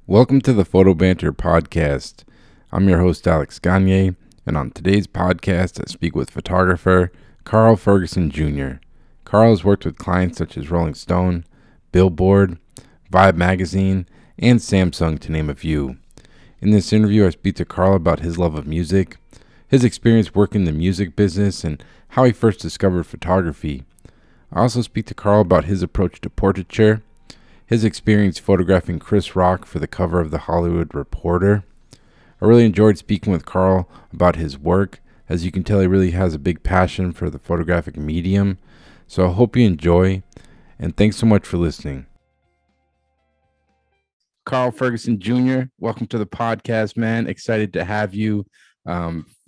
Welcome to the Photo Banter podcast. I'm your host, Alex Gagne, and on today's podcast, I speak with photographer Karl Ferguson Jr. Karl has worked with clients such as Rolling Stone, Billboard, Vibe Magazine, and Samsung, to name a few. In this interview, I speak to Karl about his love of music, his experience working in the music business, and how he first discovered photography. I also speak to Karl about his approach to portraiture, his experience photographing Chris Rock for the cover of The Hollywood Reporter. I really enjoyed speaking with Karl about his work. As you can tell, he really has a big passion for the photographic medium. So I hope you enjoy, and thanks so much for listening. Karl Ferguson Jr., welcome to the podcast, man. Excited to have you.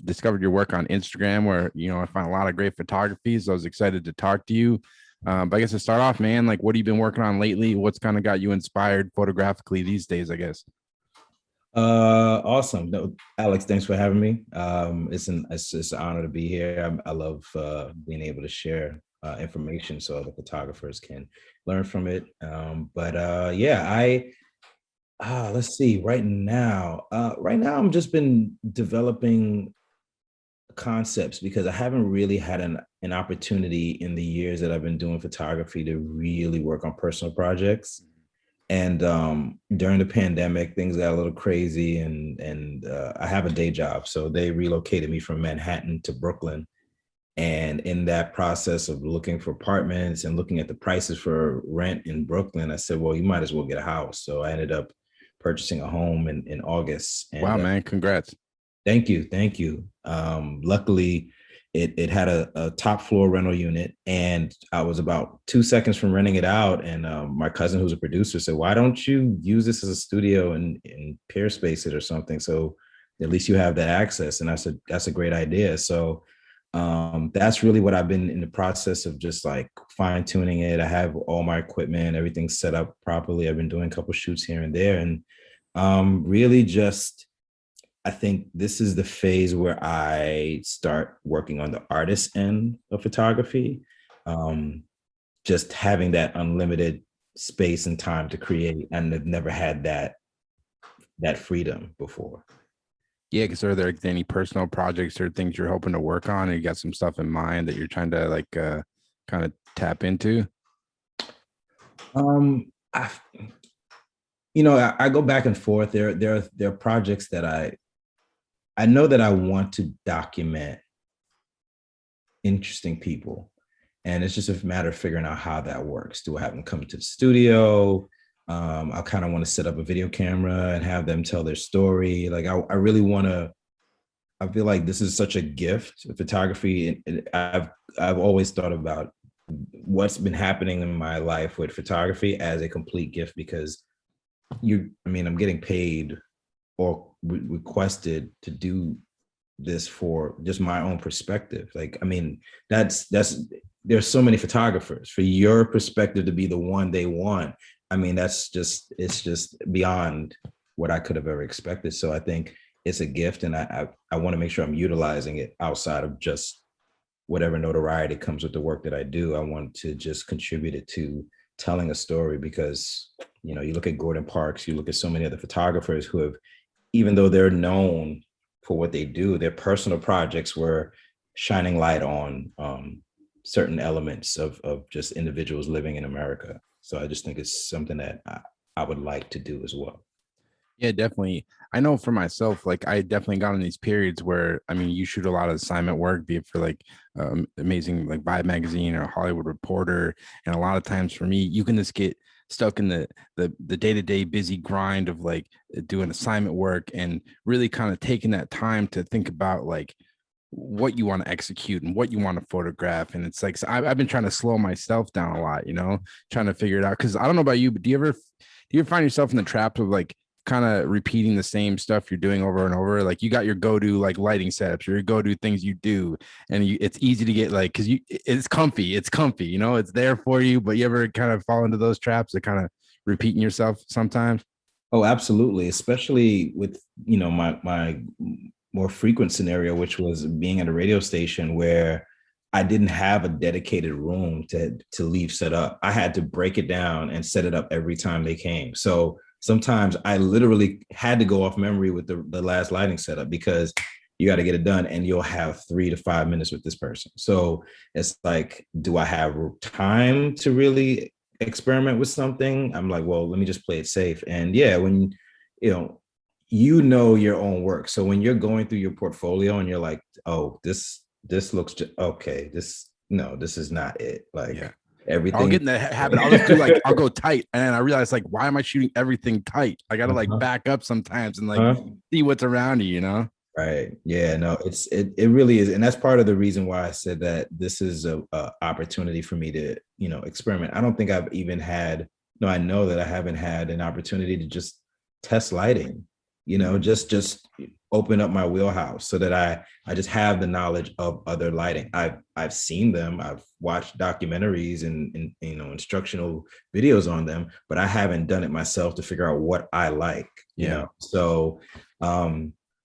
Discovered your work on Instagram where, I find a lot of great photography. So I was excited to talk to you. But I guess to start off, man, like what have you been working on lately? What's kind of got you inspired photographically these days, I guess? Awesome. No, Alex, thanks for having me. It's just an honor to be here. I love being able to share information so other photographers can learn from it. Let's see. Right now, I'm just been developing concepts because I haven't really had an opportunity in the years that I've been doing photography to really work on personal projects. And during the pandemic, things got a little crazy, and I have a day job, so they relocated me from Manhattan to Brooklyn. And in that process of looking for apartments and looking at the prices for rent in Brooklyn, I said, well, you might as well get a house. So I ended up purchasing a home in August. Wow, And man, congrats. thank you, thank you. Luckily, it had a top floor rental unit, and I was about 2 seconds from renting it out. And my cousin, who's a producer, said, "Why don't you use this as a studio and peer space it or something? So at least you have that access." And I said, "That's a great idea." So that's really what I've been in the process of, just like fine tuning it. I have all my equipment, everything set up properly. I've been doing a couple shoots here and there, and really just I think this is the phase where I start working on the artist end of photography. Um, just having that unlimited space and time to create, and I've never had that freedom before. Yeah, because are there any personal projects or things you're hoping to work on, and you got some stuff in mind that you're trying to kind of tap into? Um, I, I go back and forth. There are projects that I know that I want to document interesting people. And it's just a matter of figuring out how that works. Do I have them come to the studio? I kind of want to set up a video camera and have them tell their story. Like I really want to. I feel like this is such a gift, photography. And I've always thought about what's been happening in my life with photography as a complete gift, because I'm getting paid or requested to do this for just my own perspective. Like, that's there's so many photographers. For your perspective to be the one they want, it's just beyond what I could have ever expected. So I think it's a gift, and I want to make sure I'm utilizing it outside of just whatever notoriety comes with the work that I do. I want to just contribute it to telling a story, because you look at Gordon Parks, you look at so many other photographers who have, even though they're known for what they do, their personal projects were shining light on certain elements of just individuals living in America. So I just think it's something that I would like to do as well. Yeah, definitely. I know for myself, like I definitely got in these periods where, you shoot a lot of assignment work, be it for like amazing like Vibe Magazine or Hollywood Reporter. And a lot of times for me, you can just get stuck in the day-to-day busy grind of like doing assignment work and really kind of taking that time to think about like what you want to execute and what you want to photograph. And it's like, so I've been trying to slow myself down a lot, trying to figure it out. Cause I don't know about you, but do you ever find yourself in the trap of like kind of repeating the same stuff you're doing over and over? Like you got your go-to like lighting setups or your go-to things you do, and it's easy to get like, because it's comfy, it's there for you. But you ever kind of fall into those traps of kind of repeating yourself sometimes? Oh, absolutely. Especially with, my more frequent scenario, which was being at a radio station where I didn't have a dedicated room to leave set up. I had to break it down and set it up every time they came. So sometimes I literally had to go off memory with the last lighting setup because you got to get it done and you'll have 3 to 5 minutes with this person. So it's like, do I have time to really experiment with something? I'm like, well, let me just play it safe. And yeah, when you know your own work. So when you're going through your portfolio and you're like, oh, this looks okay, this is not it. Like Yeah. I'll everything. get in the habit. I'll just do like, I'll go tight. And I realize like, why am I shooting everything tight? I got to like back up sometimes and like see what's around you, you know? Right. Yeah, no, it really is. And that's part of the reason why I said that this is a opportunity for me to, experiment. I don't think I've even had, no, I know that I haven't had an opportunity to just test lighting, just open up my wheelhouse so that I just have the knowledge of other lighting. I've seen them, I've watched documentaries and instructional videos on them, but I haven't done it myself to figure out what I like, So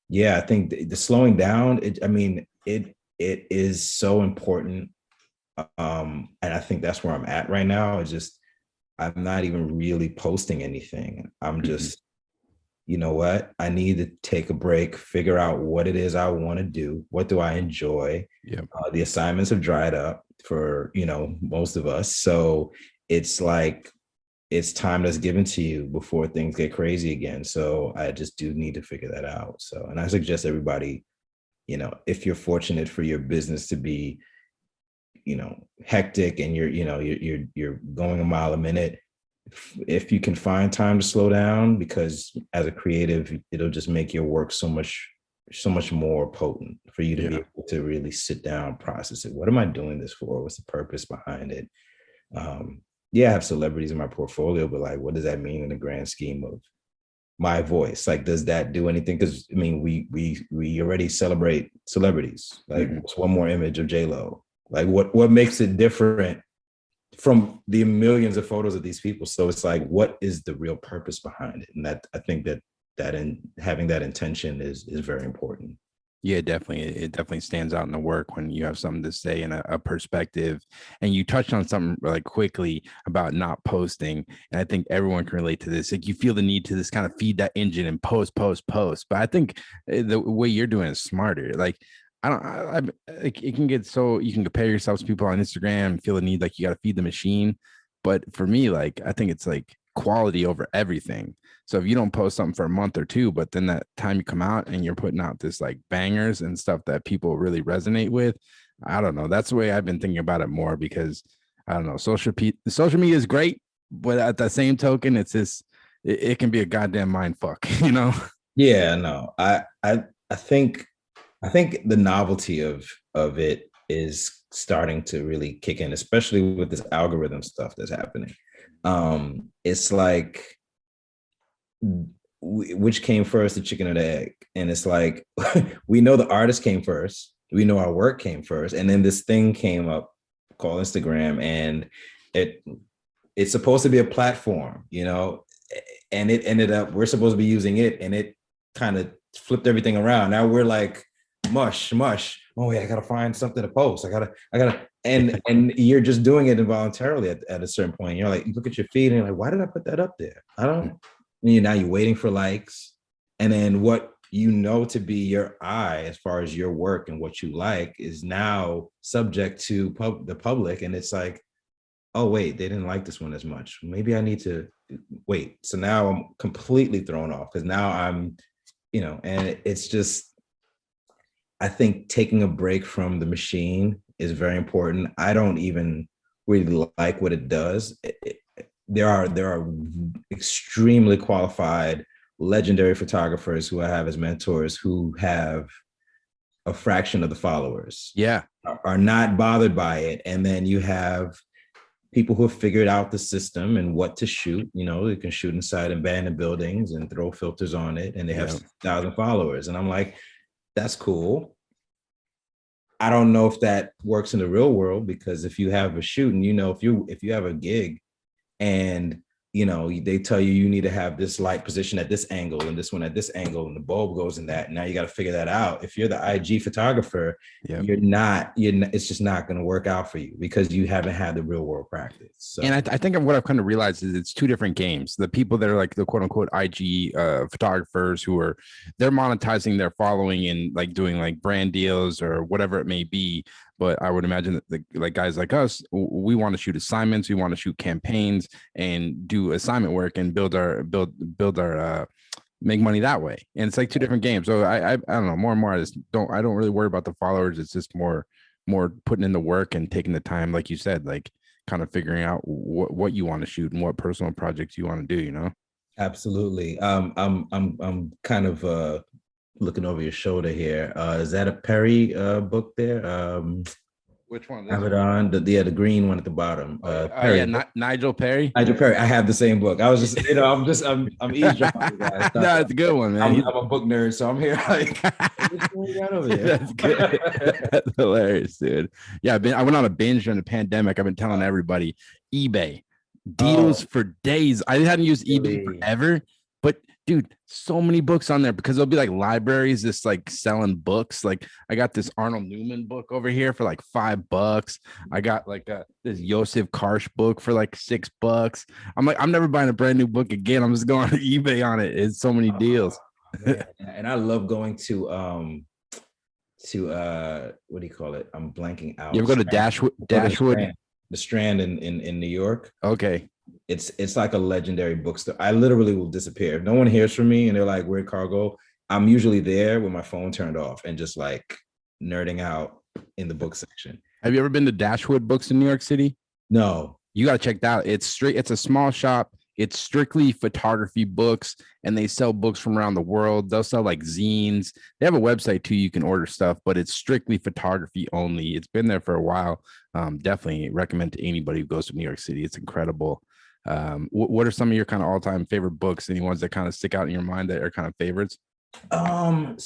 yeah, I think the slowing down, it is so important. And I think that's where I'm at right now. It's just, I'm not even really posting anything. I'm just, you know what? I need to take a break, figure out what it is I want to do. What do I enjoy? Yeah. The assignments have dried up for, most of us. So it's like, it's time that's given to you before things get crazy again. So I just do need to figure that out. So, and I suggest everybody, if you're fortunate for your business to be, hectic and you're going a mile a minute, if you can find time to slow down, because as a creative, it'll just make your work so much more potent for you to be able to really sit down, process it. What am I doing this for? What's the purpose behind it? Yeah, I have celebrities in my portfolio, but like, what does that mean in the grand scheme of my voice? Like, does that do anything? Because we already celebrate celebrities. Like, what's one more image of J-Lo? Like, what makes it different from the millions of photos of these people? So it's like, what is the real purpose behind it? And that I think that in having that intention is very important. Yeah, definitely. It definitely stands out in the work when you have something to say and a perspective. And you touched on something like quickly about not posting. And I think everyone can relate to this. Like you feel the need to this kind of feed that engine and post. But I think the way you're doing is smarter. Like like it can get so you can compare yourself to people on Instagram and feel the need like you got to feed the machine. But for me, like I think it's like quality over everything. So if you don't post something for a month or two, but then that time you come out and you're putting out this like bangers and stuff that people really resonate with, I don't know. That's the way I've been thinking about it more because I don't know. Social media is great, but at the same token, it's just it can be a goddamn mind fuck, you know? Yeah, no, I think the novelty of it is starting to really kick in, especially with this algorithm stuff that's happening. It's like, which came first, the chicken or the egg? And it's like, we know the artist came first, we know our work came first, and then this thing came up called Instagram, and it's supposed to be a platform, and it ended up, we're supposed to be using it, and it kind of flipped everything around. Now we're like, mush. Oh yeah, I gotta find something to post. I gotta, and you're just doing it involuntarily at a certain point. You're like, you look at your feed and you're like, why did I put that up there? I don't. Now you're waiting for likes, and then what to be your eye as far as your work and what you like is now subject to the public, and it's like, oh wait, they didn't like this one as much. Maybe I need to wait. So now I'm completely thrown off because now I'm, and it's just, I think taking a break from the machine is very important. I don't even really like what it does. There are extremely qualified, legendary photographers who I have as mentors who have a fraction of the followers. Yeah, are not bothered by it, and then you have people who have figured out the system and what to shoot. They can shoot inside abandoned buildings and throw filters on it, and they have 1,000 followers. And I'm like, that's cool. I don't know if that works in the real world, because if you have a shoot and if you have a gig and they tell you need to have this light position at this angle and this one at this angle, and the bulb goes in that. Now you got to figure that out. If you're the IG photographer, Yep. it's just not going to work out for you because you haven't had the real world practice. So. And I think what I've kind of realized is it's two different games. The people that are like the quote unquote IG photographers they're monetizing their following and like doing like brand deals or whatever it may be. But I would imagine that like guys like us, we want to shoot assignments, we want to shoot campaigns and do assignment work and build our make money that way. And it's like two different games. So I don't know, more and more I don't really worry about the followers. It's just more putting in the work and taking the time, like you said, like kind of figuring out what you want to shoot and what personal projects you want to do. Absolutely. I'm kind of looking over your shoulder here. Is that a Perry book there? Which one? Have it on the green one at the bottom. Perry. Nigel Perry. Nigel Perry. I have the same book. I was just, I'm eavesdropping. Guys. No, it's a good one, man. I'm a book nerd, so I'm here like, what's going on over here? That's good. That's hilarious, dude. Yeah, I went on a binge during the pandemic. I've been telling everybody eBay deals for days. I hadn't used eBay forever, but dude, so many books on there because there'll be like libraries just like selling books. Like I got this Arnold Newman book over here for like $5. I got like this Yosef Karsh book for like $6. I'm like, I'm never buying a brand new book again. I'm just going to eBay on it. It's so many deals. And I love going to what do you call it? I'm blanking out. You ever go to Dashwood? The Strand in New York. Okay. It's like a legendary bookstore. I literally will disappear. If no one hears from me and they're like, where'd Carl go? I'm usually there with my phone turned off and just like nerding out in the book section. Have you ever been to Dashwood Books in New York City? No. You got to check that out. It's a small shop. It's strictly photography books, and they sell books from around the world. They'll sell like zines. They have a website too. You can order stuff, but it's strictly photography only. It's been there for a while. Definitely recommend to anybody who goes to New York City. It's incredible. What are some of your kind of all-time favorite books? Any ones that kind of stick out in your mind that are kind of favorites? I'm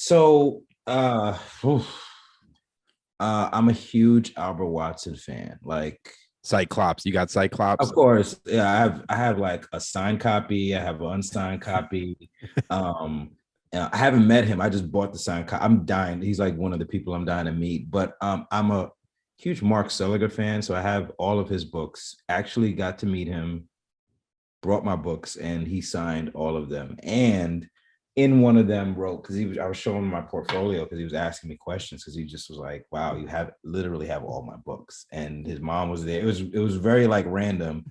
a huge Albert Watson fan. Like Cyclops. You got Cyclops? Of course. Yeah, I have like a signed copy. I have an unsigned copy. I haven't met him. I just bought the signed copy. I'm dying. He's like one of the people I'm dying to meet. But I'm a huge Mark Seliger fan, so I have all of his books. Actually got to meet him, brought my books, and he signed all of them. And in one of them wrote, because I was showing him my portfolio because he was asking me questions because he just was like, wow, you literally have all my books. And his mom was there. It was very like random.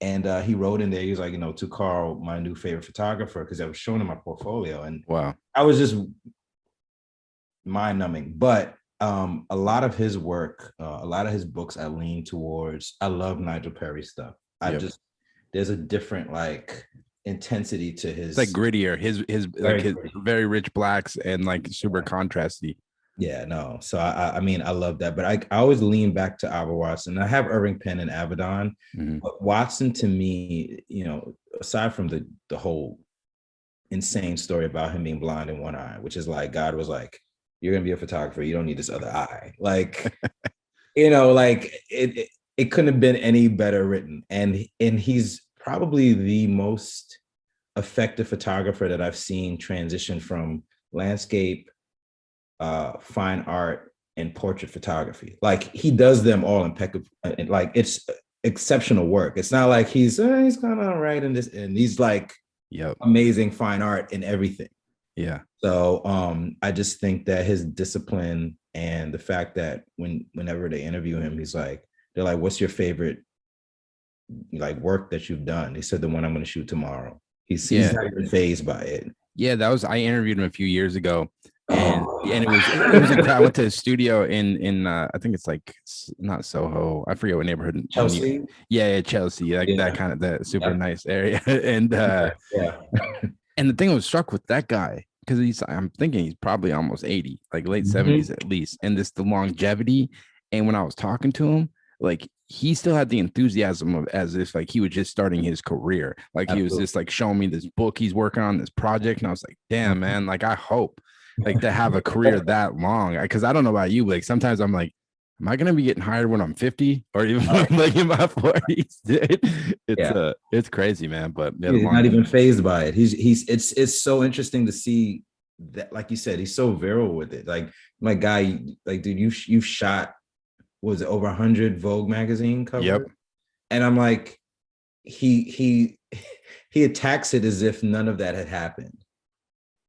And he wrote in there, he was like, to Carl, my new favorite photographer, because I was showing him my portfolio. And wow, I was just mind-numbing. But a lot of his work, a lot of his books I lean towards. I love Nigel Perry stuff. There's a different like intensity to his. It's like grittier. His very rich blacks and like super contrasty. Yeah, no. So I mean, I love that, but I always lean back to Albert Watson. I have Irving Penn and Avedon, but Watson to me, aside from the whole insane story about him being blind in one eye, which is like God was like, you're gonna be a photographer, you don't need this other eye. Like, like it couldn't have been any better written. And he's probably the most effective photographer that I've seen transition from landscape, fine art, and portrait photography. Like he does them all impeccable. Like it's exceptional work. It's not like he's kind of all right in this, and he's like amazing fine art in everything. Yeah. So I just think that his discipline and the fact that whenever they interview him, they're like, what's your favorite like work that you've done? He said the one I'm going to shoot tomorrow. He's not even fazed by it. Yeah, I interviewed him a few years ago, and it was incredible. I went to his studio in I think it's like not Soho. I forget what neighborhood. Chelsea. Yeah, Chelsea. Like that kind of that super nice area. And and the thing I was struck with that guy, because I'm thinking he's probably almost 80, like late 70s at least, and the longevity. And when I was talking to him, like he still had the enthusiasm of as if like he was just starting his career. Like Absolutely. He was just like showing me this book he's working on, this project, and I was like, damn, man, like I hope like to have a career that long. Because I don't know about you, like sometimes I'm like, am I gonna be getting hired when I'm 50 or even Oh, like in my 40s? Dude? yeah. It's crazy, man. But yeah, the He's not long even phased by it. He's it's so interesting to see that, like you said, he's so virile with it. Like my guy, like dude, you shot, was it over 100 Vogue magazine yep. covers? And I'm like, he he attacks it as if none of that had happened.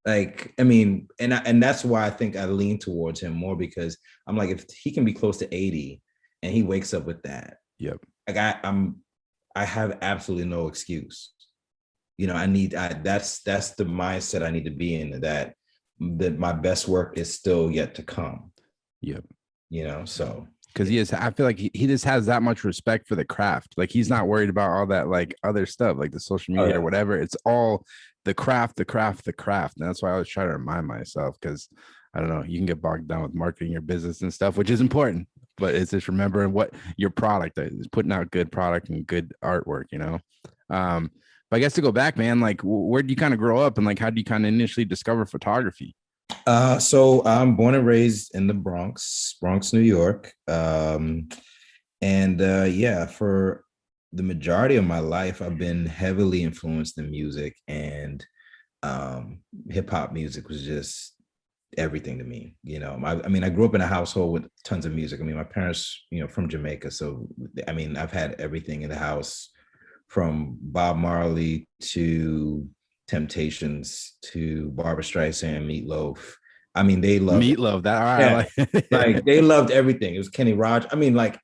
Like, I mean, and that's why I think I lean towards him more, because I'm like, if he can be close to 80 and he wakes up with that, Yep. like I have absolutely no excuse. You know, that's the mindset I need to be in, that my best work is still yet to come. Yep. You know, so Because he is, I feel like he just has that much respect for the craft. Like he's not worried about all that like other stuff, like the social oh media or yeah, whatever. It's all the craft, the craft, the craft. And that's why I always try to remind myself, because I don't know, you can get bogged down with marketing your business and stuff, which is important, but it's just remembering what your product is, putting out good product and good artwork, you know. But I guess to go back, man, like where did you kind of grow up and like how did you kind of initially discover photography? so I'm born and raised in the Bronx, New York. And yeah, for the majority of my life, I've been heavily influenced in music, and hip hop music was just everything to me. You know, I mean, I grew up in a household with tons of music. I mean, my parents, you know, from Jamaica, so I mean, I've had everything in the house, from Bob Marley to Temptations to Barbra Streisand, Meatloaf. I mean, they loved, Meatloaf, that all yeah, right, like like they loved everything. It was Kenny Rogers. I mean, like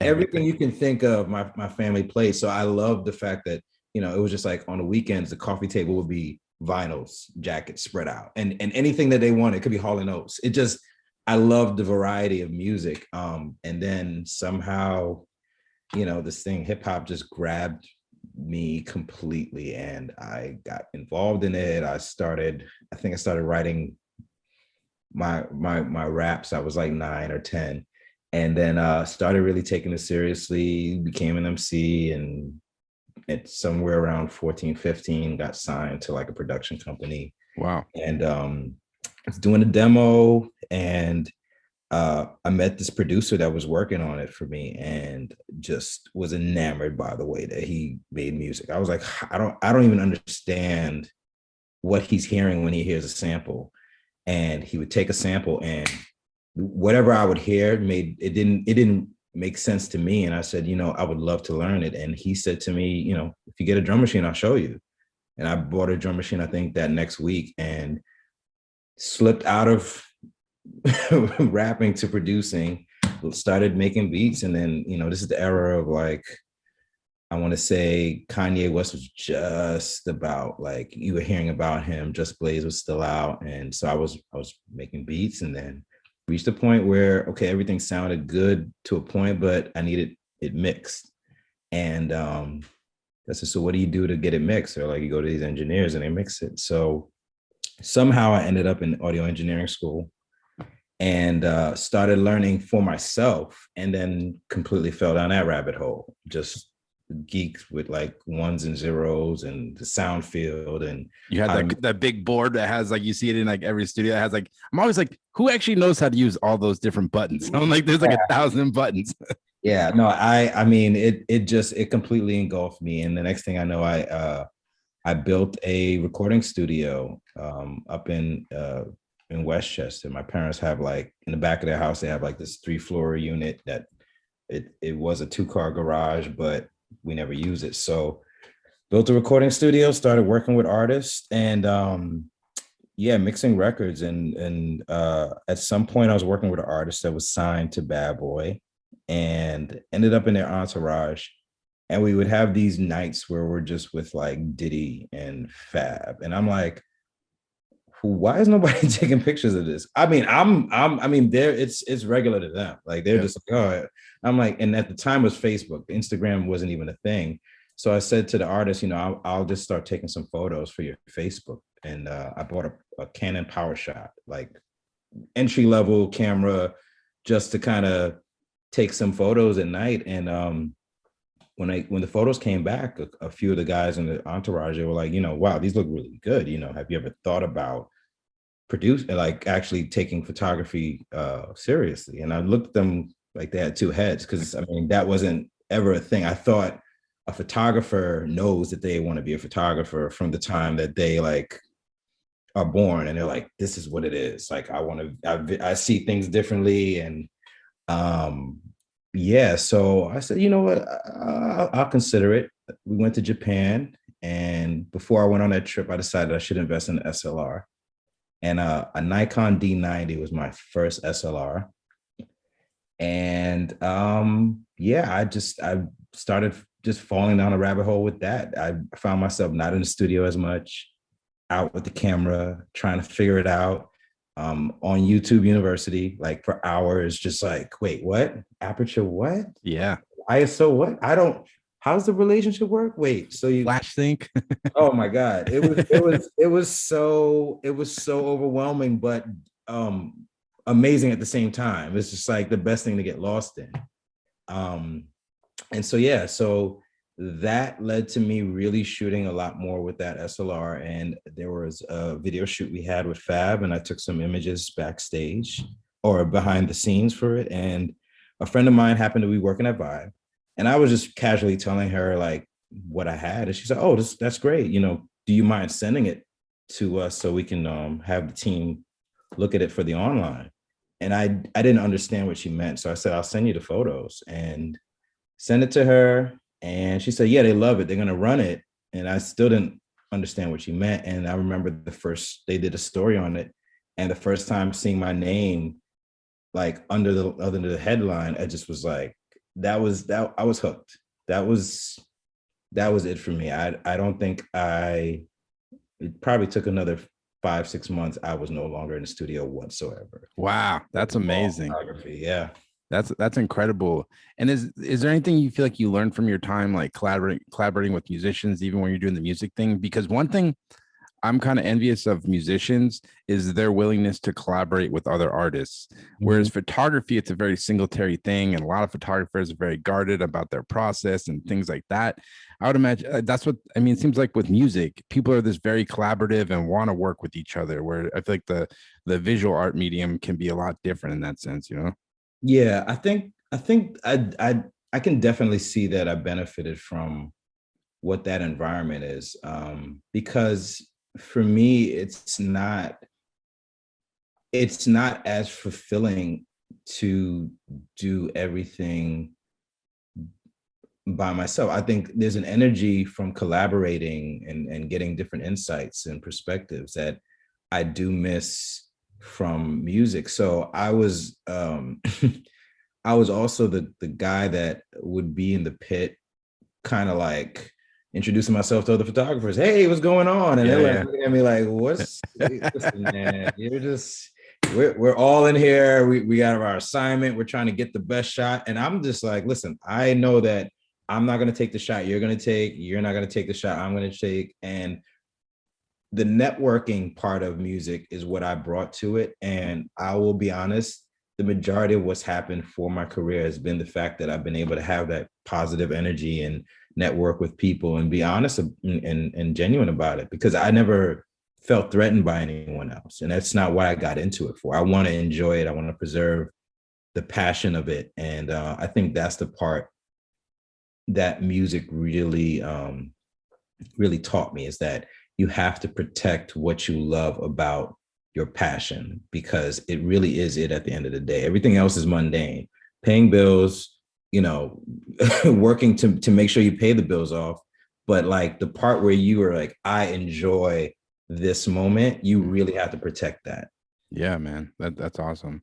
everything everything. you can think of, my family played. So I love the fact that, you know, it was just like on the weekends, the coffee table would be vinyls, jackets spread out, and anything that they wanted. It could be Hall and Oates. It just, I love the variety of music. And then somehow, you know, this thing, hip hop, just grabbed me completely, and I got involved in it. I think I started writing my raps. I was like 9 or 10, and then started really taking it seriously, became an MC, and at somewhere around 14, 15, got signed to like a production company, Wow. and I was doing a demo, and I met this producer that was working on it for me, and just was enamored by the way that he made music. I was like, I don't even understand what he's hearing when he hears a sample. And he would take a sample, and whatever I would hear it didn't make sense to me. And I said, you know, I would love to learn it. And he said to me, you know, if you get a drum machine, I'll show you. And I bought a drum machine, I think that next week, and slipped out of rapping to producing, started making beats. And then, you know, this is the era of like, I want to say Kanye West was just about, like, you were hearing about him, Just Blaze was still out. And so I was making beats, and then reached a point where, okay, everything sounded good to a point, but I needed it mixed. And I said, so what do you do to get it mixed? Or like, you go to these engineers and they mix it. So somehow I ended up in audio engineering school, and started learning for myself, and then completely fell down that rabbit hole. Just geeks with like ones and zeros and the sound field, and You had that big board that has like you see it in like every studio that has like I'm always like, who actually knows how to use all those different buttons? I'm like, there's like 1,000 buttons. yeah, no, I mean, it completely engulfed me. And the next thing I know, I built a recording studio up in Westchester. My parents have, like, in the back of their house, they have like this 3-floor unit that it was a 2-car garage, but we never used it. So built a recording studio, started working with artists, and yeah, mixing records. And at some point I was working with an artist that was signed to Bad Boy, and ended up in their entourage. And we would have these nights where we're just with like Diddy and Fab. And I'm like, why is nobody taking pictures of this? I mean, I mean, it's regular to them. Like, they're Yeah. just like, oh, I'm like, and at the time it was Facebook. Instagram wasn't even a thing. So I said to the artist, you know, I'll just start taking some photos for your Facebook. And I bought a Canon PowerShot, like entry level camera, just to kind of take some photos at night. And when the photos came back, a few of the guys in the entourage, they were like, you know, wow, these look really good. You know, have you ever thought about like actually taking photography seriously? And I looked at them Like they had two heads. Cause I mean, that wasn't ever a thing. I thought a photographer knows that they want to be a photographer from the time that they like are born and they're like, this is what it is. Like I want to, I see things differently. And um, yeah, so I said, you know what, I'll consider it. We went to Japan, and before I went on that trip, I decided I should invest in an SLR. And a Nikon D90 was my first SLR. And yeah, I started just falling down a rabbit hole with that. I found myself not in the studio as much, out with the camera, trying to figure it out. On YouTube University, like for hours, just like, wait, what? Aperture what? Yeah. ISO what? I don't, how's the relationship work? Wait, so you, Flash sync. oh my God. It was so overwhelming, but amazing at the same time. It's just like the best thing to get lost in. Um, and so yeah, so that led to me really shooting a lot more with that SLR. And there was a video shoot we had with Fab, and I took some images backstage or behind the scenes for it. And a friend of mine happened to be working at Vibe, and I was just casually telling her like what I had, and she said, "Oh, that's great. You know, do you mind sending it to us so we can have the team look at it for the online?" And I didn't understand what she meant, so I said, "I'll send you the photos," and send it to her. And she said, yeah, they love it. They're going to run it. And I still didn't understand what she meant. And I remember they did a story on it. And the first time seeing my name, like under the headline, I just was like, that I was hooked. That was it for me. I don't think it probably took another 5-6 months. I was no longer in the studio whatsoever. Wow, that's amazing. Photography, yeah. That's incredible. And is there anything you feel like you learned from your time, like collaborating with musicians, even when you're doing the music thing? Because one thing I'm kind of envious of musicians is their willingness to collaborate with other artists. Whereas photography, it's a very singletary thing, and a lot of photographers are very guarded about their process and things like that. I would imagine that's what I mean. It seems like with music, people are this very collaborative and want to work with each other. Where I feel like the visual art medium can be a lot different in that sense, you know? Yeah, I can definitely see that I benefited from what that environment is, because for me it's not as fulfilling to do everything by myself. I think there's an energy from collaborating and getting different insights and perspectives that I do miss from music. So I was I was also the guy that would be in the pit, kind of like introducing myself to other photographers. Hey, what's going on? And they're like looking at me like, listen, man, we're all in here. We got our assignment. We're trying to get the best shot. And I'm just like, listen, I know that I'm not going to take the shot you're going to take. You're not going to take the shot I'm going to take. And the networking part of music is what I brought to it. And I will be honest, the majority of what's happened for my career has been the fact that I've been able to have that positive energy and network with people and be honest and genuine about it, because I never felt threatened by anyone else. And that's not what I got into it for. I want to enjoy it. I want to preserve the passion of it. And I think that's the part that music really taught me, is that you have to protect what you love about your passion, because it really is it at the end of the day. Everything else is mundane. Paying bills, working to make sure you pay the bills off. But like the part where you are like, I enjoy this moment, you really have to protect that. Yeah, man, that's awesome.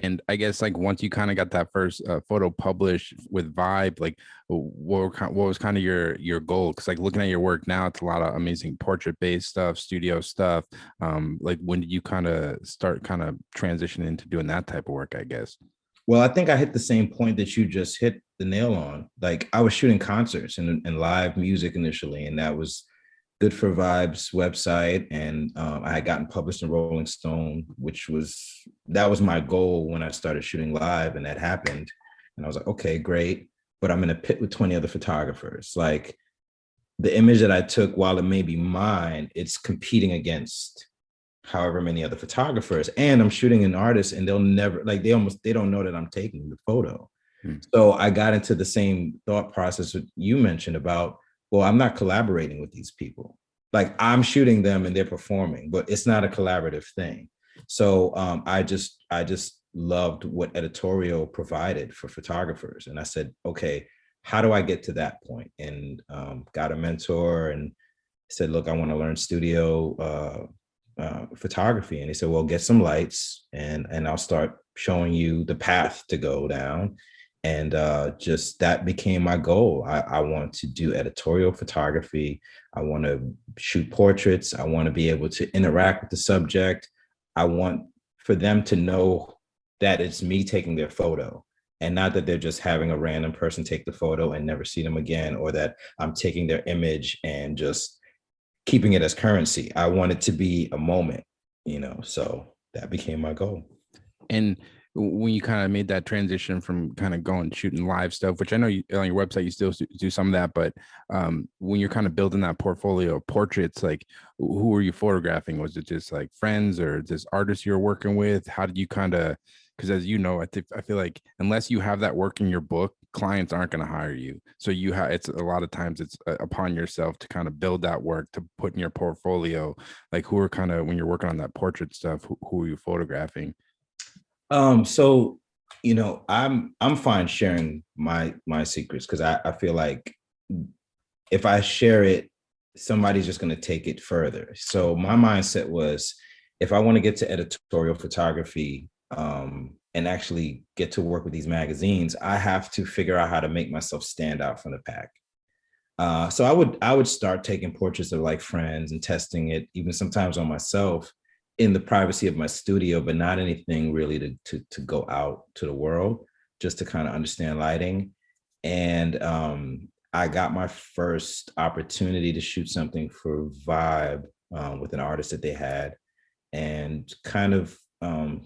And I guess like once you kind of got that first photo published with Vibe, like what was kind of your goal? Because like looking at your work now, it's a lot of amazing portrait based stuff, studio stuff. Like when did you kind of start kind of transitioning into doing that type of work, I guess? Well, I think I hit the same point that you just hit the nail on. Like I was shooting concerts and live music initially, and that was good for Vibes website. And I had gotten published in Rolling Stone, that was my goal when I started shooting live, and that happened. And I was like, okay, great. But I'm in a pit with 20 other photographers. Like the image that I took, while it may be mine, it's competing against however many other photographers, and I'm shooting an artist, and they'll never like they don't know that I'm taking the photo. Hmm. So I got into the same thought process that you mentioned about, well, I'm not collaborating with these people. Like I'm shooting them and they're performing, but it's not a collaborative thing. So I just loved what editorial provided for photographers, and I said, okay, how do I get to that point? And got a mentor and said, look, I want to learn studio photography. And he said, well, get some lights and I'll start showing you the path to go down. And just that became my goal. I want to do editorial photography. I want to shoot portraits. I want to be able to interact with the subject. I want for them to know that it's me taking their photo, and not that they're just having a random person take the photo and never see them again, or that I'm taking their image and just keeping it as currency. I want it to be a moment, so that became my goal. And when you kind of made that transition from kind of going shooting live stuff, which I know you, on your website you still do some of that, but when you're kind of building that portfolio of portraits, like who were you photographing? Was it just like friends or just artists you're working with? How did you kind of, because as you know, I feel like unless you have that work in your book, clients aren't going to hire you. So you have, it's a lot of times it's upon yourself to kind of build that work to put in your portfolio. Like who are kind of, when you're working on that portrait stuff, who are you photographing? So I'm fine sharing my secrets, because I feel like if I share it, somebody's just going to take it further. So my mindset was, if I want to get to editorial photography and actually get to work with these magazines, I have to figure out how to make myself stand out from the pack. So I would start taking portraits of like friends and testing it, even sometimes on myself in the privacy of my studio, but not anything really to go out to the world, just to kind of understand lighting. And I got my first opportunity to shoot something for Vibe with an artist that they had, and kind of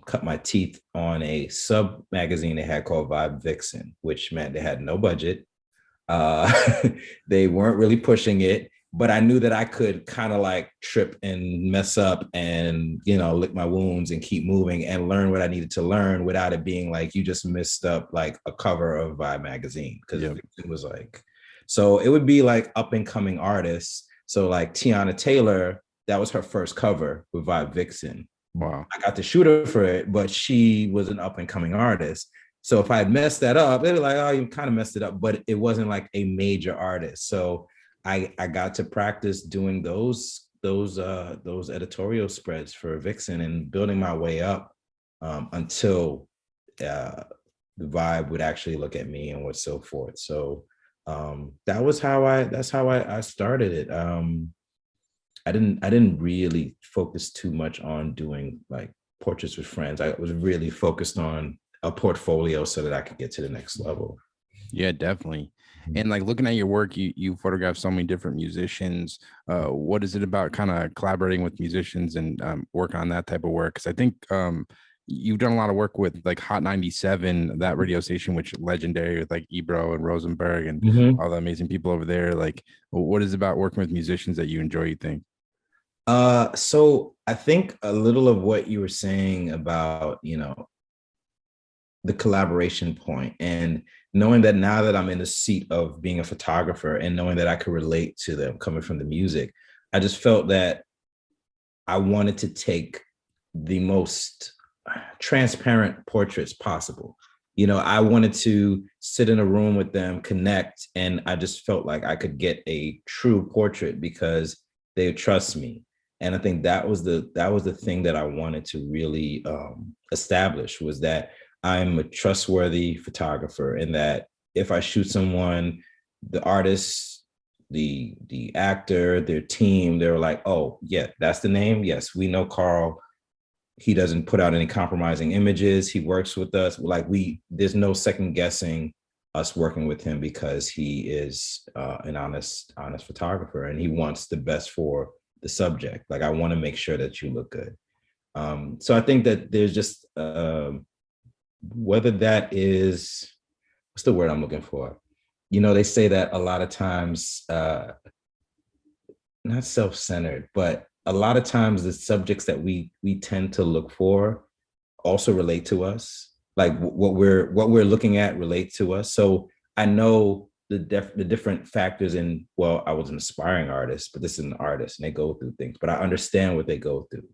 cut my teeth on a sub magazine they had called Vibe Vixen, which meant they had no budget. Uh, they weren't really pushing it, but I knew that I could kind of like trip and mess up and, lick my wounds and keep moving and learn what I needed to learn without it being like you just messed up like a cover of Vibe magazine. Because Yep. it was like, so it would be like up and coming artists. So like Tiana Taylor, that was her first cover with Vibe Vixen. Wow. I got to shoot her for it, but she was an up and coming artist. So if I had messed that up, they were like, oh, you kind of messed it up, but it wasn't like a major artist. So I got to practice doing those editorial spreads for Vixen and building my way up until the Vibe would actually look at me and so forth. So that's how I started it. I didn't really focus too much on doing like portraits with friends. I was really focused on a portfolio so that I could get to the next level. Yeah, definitely. And like looking at your work, you photograph so many different musicians. What is it about kind of collaborating with musicians and working on that type of work? Because I think you've done a lot of work with like Hot 97, that radio station, which legendary with like Ebro and Rosenberg and Mm-hmm. all the amazing people over there. Like, what is it about working with musicians that you enjoy, you think? So I think a little of what you were saying about, the collaboration point, and knowing that now that I'm in the seat of being a photographer and knowing that I could relate to them coming from the music, I just felt that I wanted to take the most transparent portraits possible. I wanted to sit in a room with them, connect, and I just felt like I could get a true portrait because they trust me. And I think that was the thing that I wanted to really establish, was that I'm a trustworthy photographer, and that if I shoot someone, the artist, the actor, their team, they're like, oh yeah, that's the name. Yes, we know Karl. He doesn't put out any compromising images. He works with us. Like there's no second guessing us working with him, because he is an honest photographer, and he wants the best for the subject. Like, I want to make sure that you look good. So I think that there's just whether that is, what's the word I'm looking for? They say that a lot of times, not self-centered, but a lot of times the subjects that we tend to look for also relate to us. Like what we're looking at relate to us. So I know the different factors in, well, I was an aspiring artist, but this is an artist and they go through things, but I understand what they go through.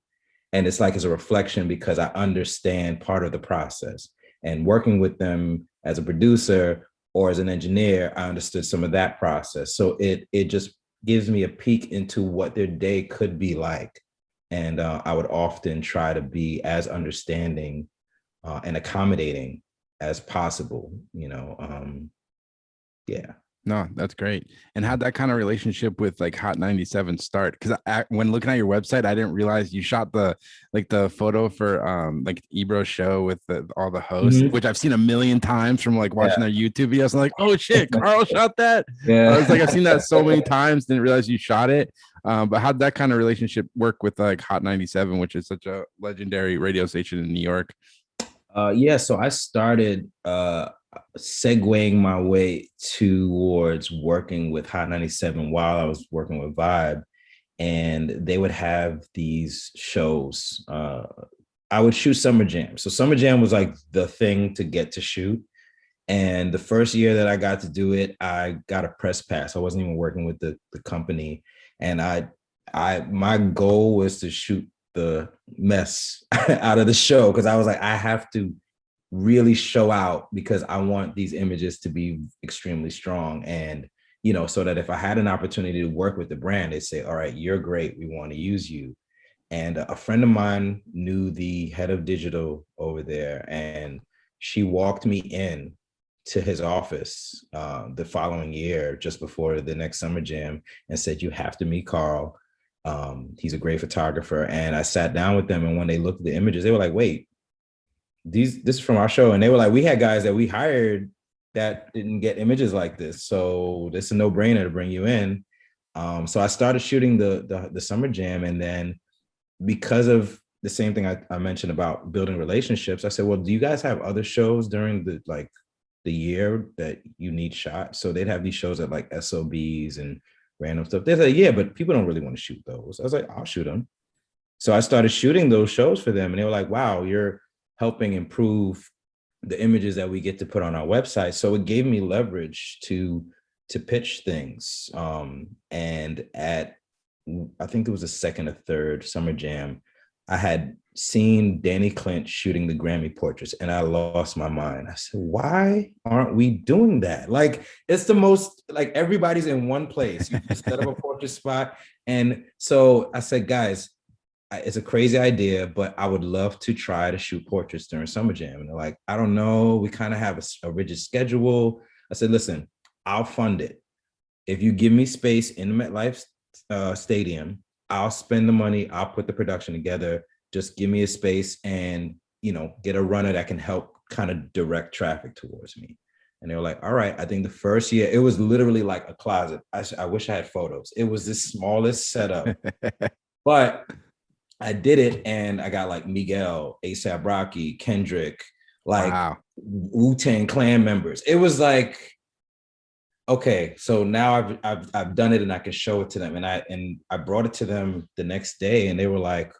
And it's like it's a reflection because I understand part of the process. And working with them as a producer or as an engineer, I understood some of that process. So it just gives me a peek into what their day could be like. And I would often try to be as understanding and accommodating as possible. Yeah. No, that's great. And had that kind of relationship with like Hot 97 start? Because when looking at your website, I didn't realize you shot the photo for like Ebro's show with all the hosts, Mhm. which I've seen a million times from like Yeah. watching their YouTube videos. I'm like, oh shit, Carl shot that. I was Yeah. like, I've seen that so many times, didn't realize you shot it. But how'd that kind of relationship work with like Hot 97, which is such a legendary radio station in New York? Yeah, so I started segueing my way towards working with Hot 97 while I was working with Vibe. And they would have these shows. I would shoot Summer Jam. So Summer Jam was like the thing to get to shoot. And the first year that I got to do it, I got a press pass. I wasn't even working with the company. And my goal was to shoot the mess out of the show because I was like, I have to really show out because I want these images to be extremely strong. And, so that if I had an opportunity to work with the brand, they'd say, all right, you're great. We want to use you. And a friend of mine knew the head of digital over there, and she walked me in to his office the following year, just before the next Summer Jam, and said, you have to meet Karl. He's a great photographer. And I sat down with them, and when they looked at the images, they were like, wait, this is from our show. And they were like, we had guys that we hired that didn't get images like this. So this is a no-brainer to bring you in. So I started shooting the Summer Jam. And then because of the same thing I mentioned about building relationships, I said, well, do you guys have other shows during the year that you need shot? So they'd have these shows at like SOBs and random stuff. They're like, yeah, but people don't really want to shoot those. I was like, I'll shoot them. So I started shooting those shows for them, and they were like, wow, you're helping improve the images that we get to put on our website. So it gave me leverage to pitch things. And at, I think it was the second or third Summer Jam, I had seen Danny Clint shooting the Grammy portraits, and I lost my mind. I said, why aren't we doing that? Like, it's the most, like, everybody's in one place. You just set up a portrait spot. And so I said, guys, it's a crazy idea, but I would love to try to shoot portraits during Summer Jam. And they're like, I don't know. We kind of have a rigid schedule. I said, listen, I'll fund it. If you give me space in the MetLife Stadium, I'll spend the money. I'll put the production together. Just give me a space and, get a runner that can help kind of direct traffic towards me. And they were like, all right. I think the first year, it was literally like a closet. I wish I had photos. It was the smallest setup, but I did it, and I got like Miguel, ASAP Rocky, Kendrick, like Wow. Wu-Tang Clan members. It was like, okay, so now I've done it, and I can show it to them. And I brought it to them the next day, and they were like,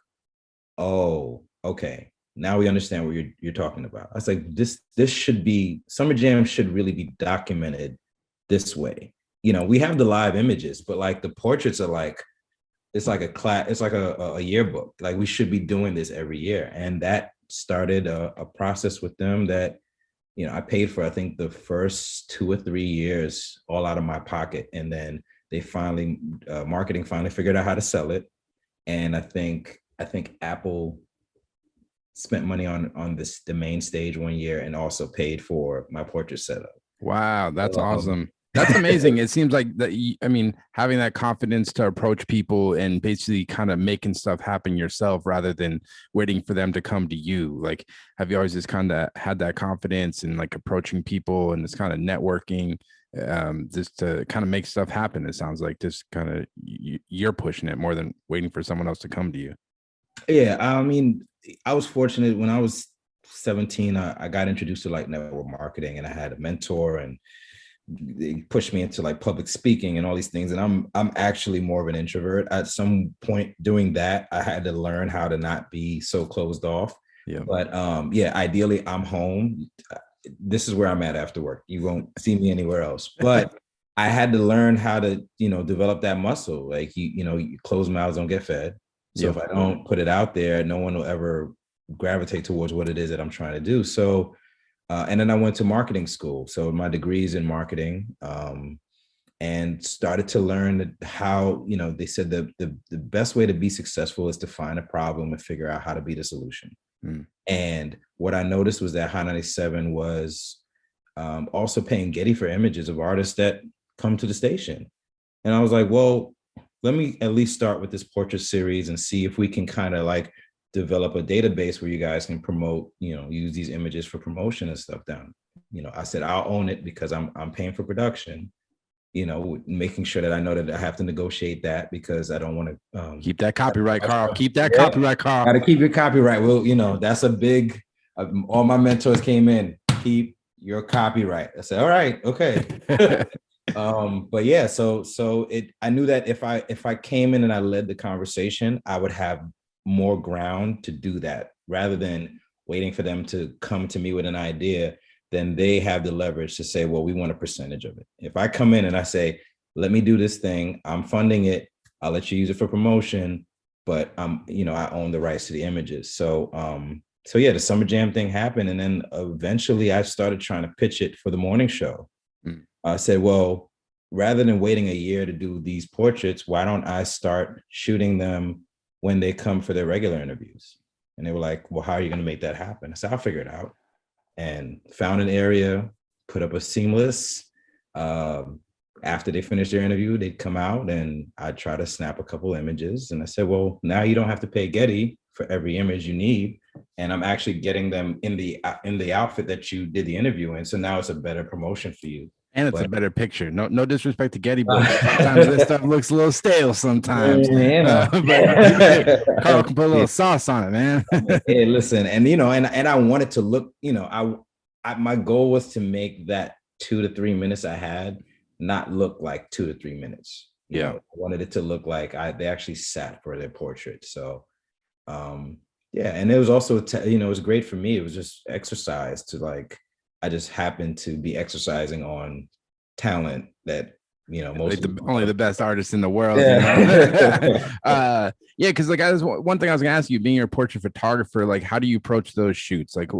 oh, okay, now we understand what you're talking about. I was like, this should be, Summer Jam should really be documented this way. We have the live images, but like the portraits are like, it's like a class, it's like a yearbook. Like, we should be doing this every year. And that started a process with them that, I paid for, I think, the first 2 or 3 years all out of my pocket. And then they finally, marketing finally figured out how to sell it. And I think Apple spent money on the main stage one year, and also paid for my portrait setup. Wow, that's awesome. That's amazing. It seems like that. I mean, having that confidence to approach people and basically kind of making stuff happen yourself rather than waiting for them to come to you. Like, have you always just kind of had that confidence and like approaching people and this kind of networking, just to kind of make stuff happen? It sounds like just kind of you're pushing it more than waiting for someone else to come to you. Yeah, I mean, I was fortunate when I was 17. I got introduced to like network marketing, and I had a mentor, and they pushed me into like public speaking and all these things. And I'm actually more of an introvert. At some point doing that, I had to learn how to not be so closed off. Yeah. But yeah, ideally I'm home. This is where I'm at after work. You won't see me anywhere else. But I had to learn how to, develop that muscle. Like closed mouths don't get fed. So if I don't put it out there, no one will ever gravitate towards what it is that I'm trying to do. So and then I went to marketing school. So my degree's in marketing, and started to learn how, they said the best way to be successful is to find a problem and figure out how to be the solution. And what I noticed was that High 97 was also paying Getty for images of artists that come to the station. And I was like, well, let me at least start with this portrait series and see if we can kind of like develop a database where you guys can promote, use these images for promotion and stuff down. I said, I'll own it because I'm paying for production, making sure that I know that I have to negotiate that because I don't want to keep that copyright, Karl. Keep that copyright, Karl. Got to keep your copyright. Well, that's a big, all my mentors came in, keep your copyright. I said, all right, okay. But yeah, so I knew that if I came in and I led the conversation, I would have more ground to do that rather than waiting for them to come to me with an idea. Then they have the leverage to say, well, we want a percentage of it. If I come in and I say, let me do this thing, I'm funding it, I'll let you use it for promotion, but I own the rights to the images. So yeah, the Summer Jam thing happened. And then eventually I started trying to pitch it for the morning show. I said, well, rather than waiting a year to do these portraits, why don't I start shooting them when they come for their regular interviews? And they were like, well, how are you going to make that happen? I said, I'll figure it out. And found an area, put up a seamless. After they finished their interview, they'd come out and I'd try to snap a couple images. And I said, well, now you don't have to pay Getty for every image you need. And I'm actually getting them in the outfit that you did the interview in. So now it's a better promotion for you. And it's a better picture. No disrespect to Getty, but sometimes this stuff looks a little stale sometimes. But Karl can put a little sauce on it, man. Hey, listen, and and I wanted to look, I my goal was to make that 2 to 3 minutes I had not look like 2 to 3 minutes. I wanted it to look like they actually sat for their portrait. So yeah, and it was also it was great for me. It was just exercise to like, I just happened to be exercising on talent that most only the best artists in the world. Yeah, because like one thing I was gonna ask you, being a portrait photographer, like how do you approach those shoots? Like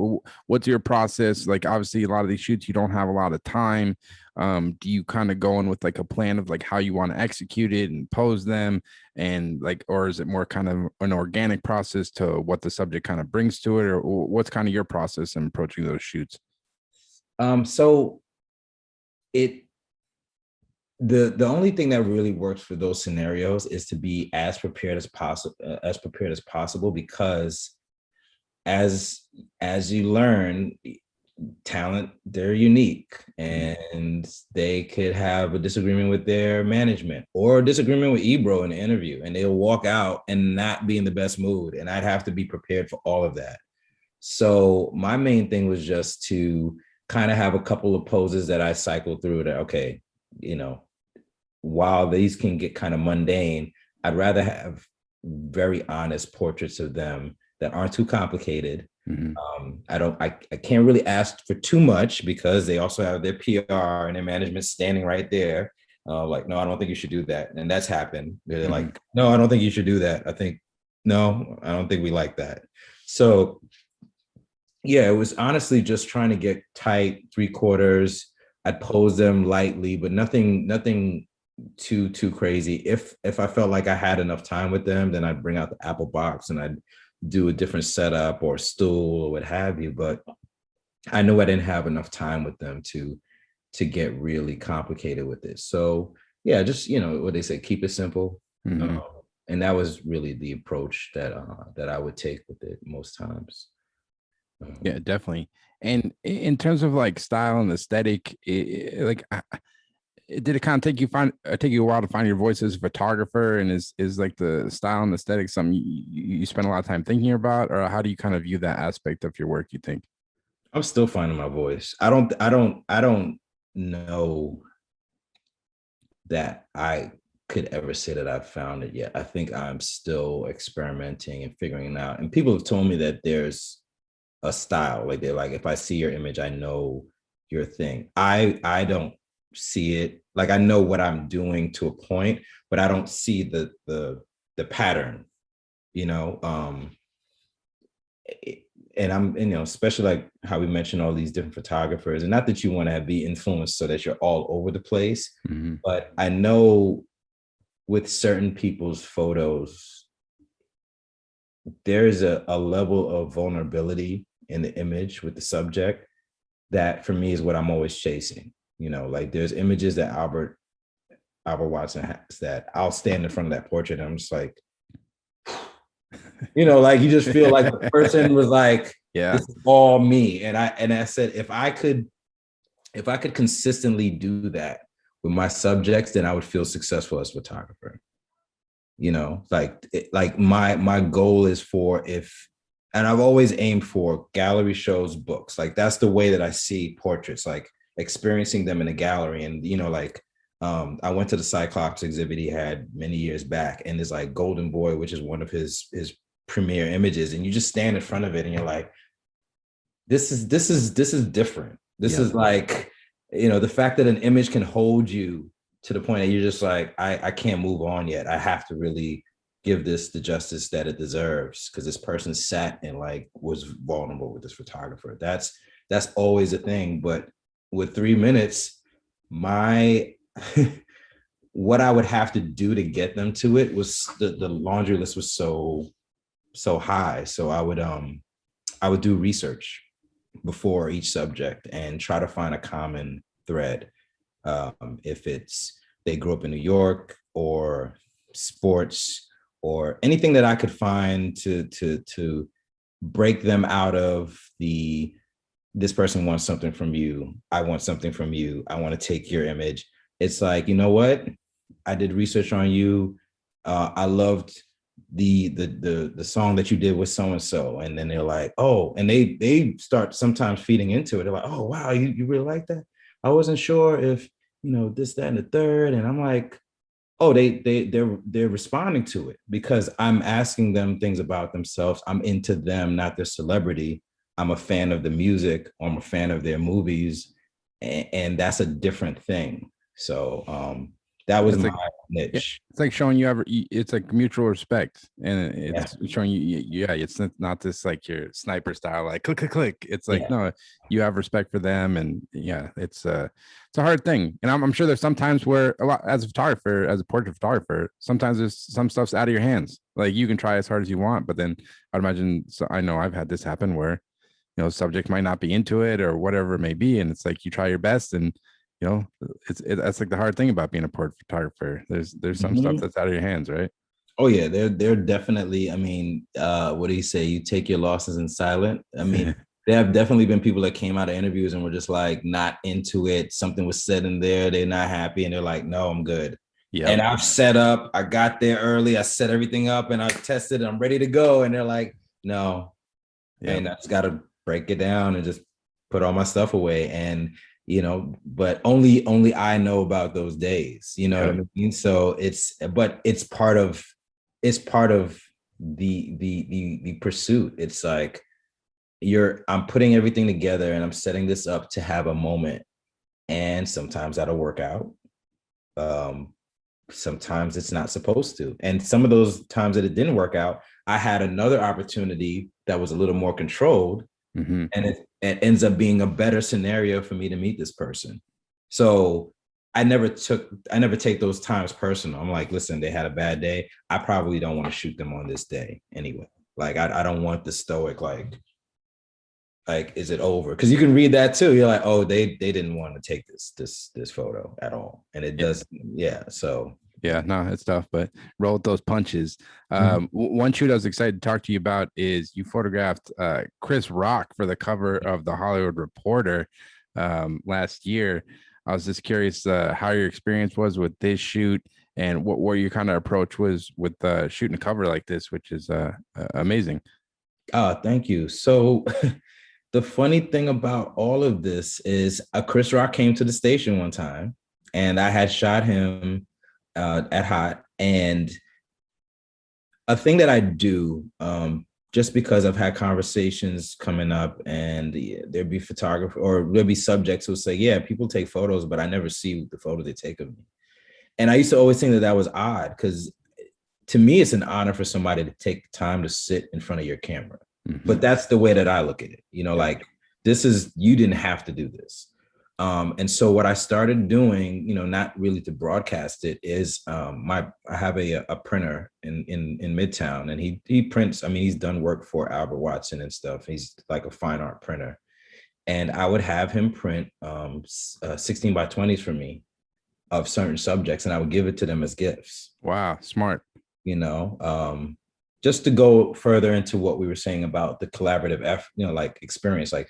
what's your process? Like obviously a lot of these shoots you don't have a lot of time. Do you kind of go in with like a plan of like how you want to execute it and pose them, and like, or is it more kind of an organic process to what the subject kind of brings to it, or what's kind of your process in approaching those shoots? So the only thing that really works for those scenarios is to be as prepared as possible, because as you learn, talent, they're unique and they could have a disagreement with their management or a disagreement with Ebro in the interview, and they'll walk out and not be in the best mood, and I'd have to be prepared for all of that. So my main thing was just to kind of have a couple of poses that I cycle through that, okay, while these can get kind of mundane, I'd rather have very honest portraits of them that aren't too complicated. I can't really ask for too much because they also have their PR and their management standing right there. Like, no, I don't think you should do that. And that's happened. They're like, no, I don't think you should do that. No, I don't think we like that. So yeah, it was honestly just trying to get tight 3/4. I'd pose them lightly, but nothing too crazy. If I felt like I had enough time with them, then I'd bring out the Apple box and I'd do a different setup or stool or what have you. But I knew I didn't have enough time with them to get really complicated with it. So yeah, just what they say, keep it simple. And that was really the approach that I would take with it most times. Yeah, definitely. And in terms of like style and aesthetic, did it kind of take you a while to find your voice as a photographer? And is like the style and aesthetic something you spend a lot of time thinking about, or how do you kind of view that aspect of your work, you think? I'm still finding my voice. I don't know that I could ever say that I've found it yet. I think I'm still experimenting and figuring it out. And people have told me that there's a style. Like they're like, if I see your image, I know your thing. I don't see it. Like I know what I'm doing to a point, but I don't see the pattern, you know. And I'm, especially like how we mentioned all these different photographers, and not that you want to be influenced so that you're all over the place, but I know with certain people's photos, there's a level of vulnerability in the image with the subject that for me is what I'm always chasing. Like there's images that Albert Watson has that I'll stand in front of that portrait and I'm just like, like you just feel like the person was like, yeah, this is all me. And I said, if I could consistently do that with my subjects, then I would feel successful as a photographer. Like my goal is and I've always aimed for gallery shows, books. Like that's the way that I see portraits, like experiencing them in a gallery. And I went to the Cyclops exhibit he had many years back, and there's like Golden Boy, which is one of his premier images, and you just stand in front of it and you're like, this is different. This is like, the fact that an image can hold you to the point that you're just like, I can't move on yet. I have to really give this the justice that it deserves, because this person sat and like was vulnerable with this photographer. That's always a thing. But with 3 minutes, my what I would have to do to get them to it was the laundry list was so high. So I would do research before each subject and try to find a common thread. If it's they grew up in New York, or sports, or anything that I could find to break them out of this person wants something from you, I want something from you, I want to take your image. It's like, you know what? I did research on you. I loved the song that you did with so and so, and then they're like, oh, and they start sometimes feeding into it. They're like, oh wow, you really like that? I wasn't sure if this, that, and the third. And I'm like, oh, they're responding to it because I'm asking them things about themselves. I'm into them, not their celebrity. I'm a fan of the music, or I'm a fan of their movies, and that's a different thing. So that was my niche. It's like showing you it's like mutual respect, and it's showing you, it's not this like your sniper style, like click, click, click. It's like, no, you have respect for them. And it's a hard thing. And I'm sure there's sometimes where a lot, as a photographer, as a portrait photographer, sometimes there's some stuff's out of your hands. Like you can try as hard as you want, but then I'd imagine, so I know I've had this happen where, subject might not be into it or whatever it may be. And it's like, you try your best, and that's like the hard thing about being a portrait photographer. There's some stuff that's out of your hands, right? Oh yeah, they're definitely. I mean, what do you say? You take your losses in silent. I mean, there have definitely been people that came out of interviews and were just like not into it. Something was said in there, they're not happy, and they're like, "No, I'm good." Yeah. And I've set up. I got there early. I set everything up, and I tested. And I'm ready to go. And they're like, "No," and I just got to break it down and just put all my stuff away. And but only I know about those days, what I mean? So it's part of the pursuit. It's like I'm putting everything together and I'm setting this up to have a moment, and sometimes that'll work out. Sometimes it's not supposed to. And some of those times that it didn't work out, I had another opportunity that was a little more controlled. And it ends up being a better scenario for me to meet this person. So I never take those times personal. I'm like, listen, they had a bad day. I probably don't want to shoot them on this day anyway. Like, I don't want the stoic, like, is it over? Because you can read that too. You're like, oh, they didn't want to take this photo at all. And it does. Yeah. So yeah, no, it's tough, but roll with those punches. One shoot I was excited to talk to you about is you photographed Chris Rock for the cover of the Hollywood Reporter last year. I was just curious how your experience was with this shoot, and what your kind of approach was with shooting a cover like this, which is amazing. Thank you. So The funny thing about all of this is Chris Rock came to the station one time, and I had shot him at Hot. And a thing that I do, just because I've had conversations coming up, and there'd be photographer or there'd be subjects who say, yeah, people take photos, but I never see the photo they take of me. And I used to always think that that was odd, because to me, it's an honor for somebody to take time to sit in front of your camera. Mm-hmm. But that's the way that I look at it. You know, like, this is, you didn't have to do this. And so what I started doing, you know, not really to broadcast it, is I have a printer in Midtown, and he prints. I mean, he's done work for Albert Watson and stuff. He's like a fine art printer, and I would have him print 16 by 20s for me of certain subjects, and I would give it to them as gifts. Wow, smart. You know, just to go further into what we were saying about the collaborative effort, you know, like experience, like,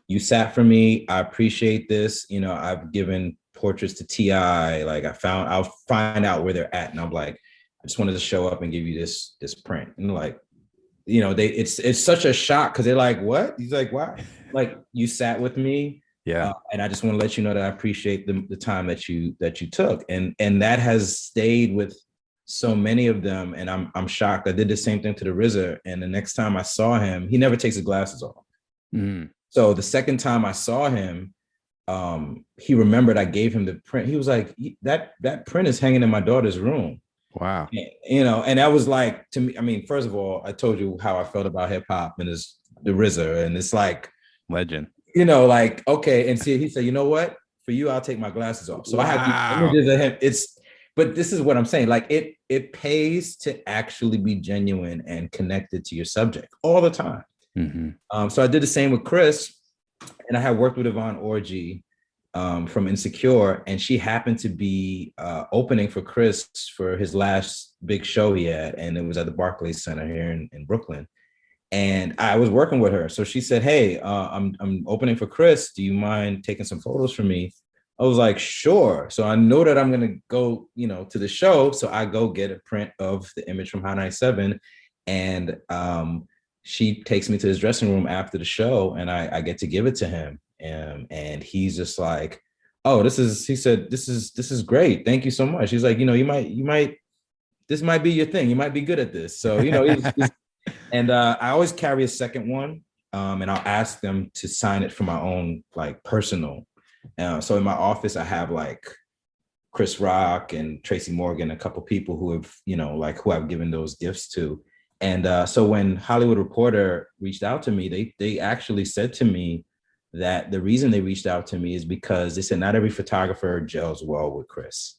you sat for me. I appreciate this. You know, I've given portraits to TI. Like, I'll find out where they're at. And I'm like, I just wanted to show up and give you this print. And like, you know, it's such a shock, because they're like, what? He's like, why? Like, you sat with me. Yeah. And I just want to let you know that I appreciate the time that you took. And that has stayed with so many of them. And I'm shocked. I did the same thing to the RZA. And the next time I saw him, he never takes his glasses off. Mm. So the second time I saw him, he remembered I gave him the print. He was like, that print is hanging in my daughter's room. Wow. You know, and that was like, to me, I mean, first of all, I told you how I felt about hip hop and the RZA, and it's like, legend. You know, like, okay. And see, he said, you know what? For you, I'll take my glasses off. So I have these images of him. But this is what I'm saying. Like, it pays to actually be genuine and connected to your subject all the time. Mm-hmm. So I did the same with Chris, and I had worked with Yvonne Orji from Insecure, and she happened to be opening for Chris for his last big show he had, and it was at the Barclays Center here in Brooklyn. And I was working with her, so she said, "Hey, I'm opening for Chris. Do you mind taking some photos for me?" I was like, "Sure." So I know that I'm gonna go, you know, to the show, so I go get a print of the image from High 97, and she takes me to his dressing room after the show, and I get to give it to him. And he's just like, oh, he said, this is great. Thank you so much. He's like, you know, this might be your thing. You might be good at this. So, you know, and I always carry a second one, and I'll ask them to sign it for my own, like, personal. So in my office, I have like Chris Rock and Tracy Morgan, a couple people who have, you know, like, who I've given those gifts to. And so when Hollywood Reporter reached out to me, they actually said to me that the reason they reached out to me is because they said not every photographer gels well with Chris.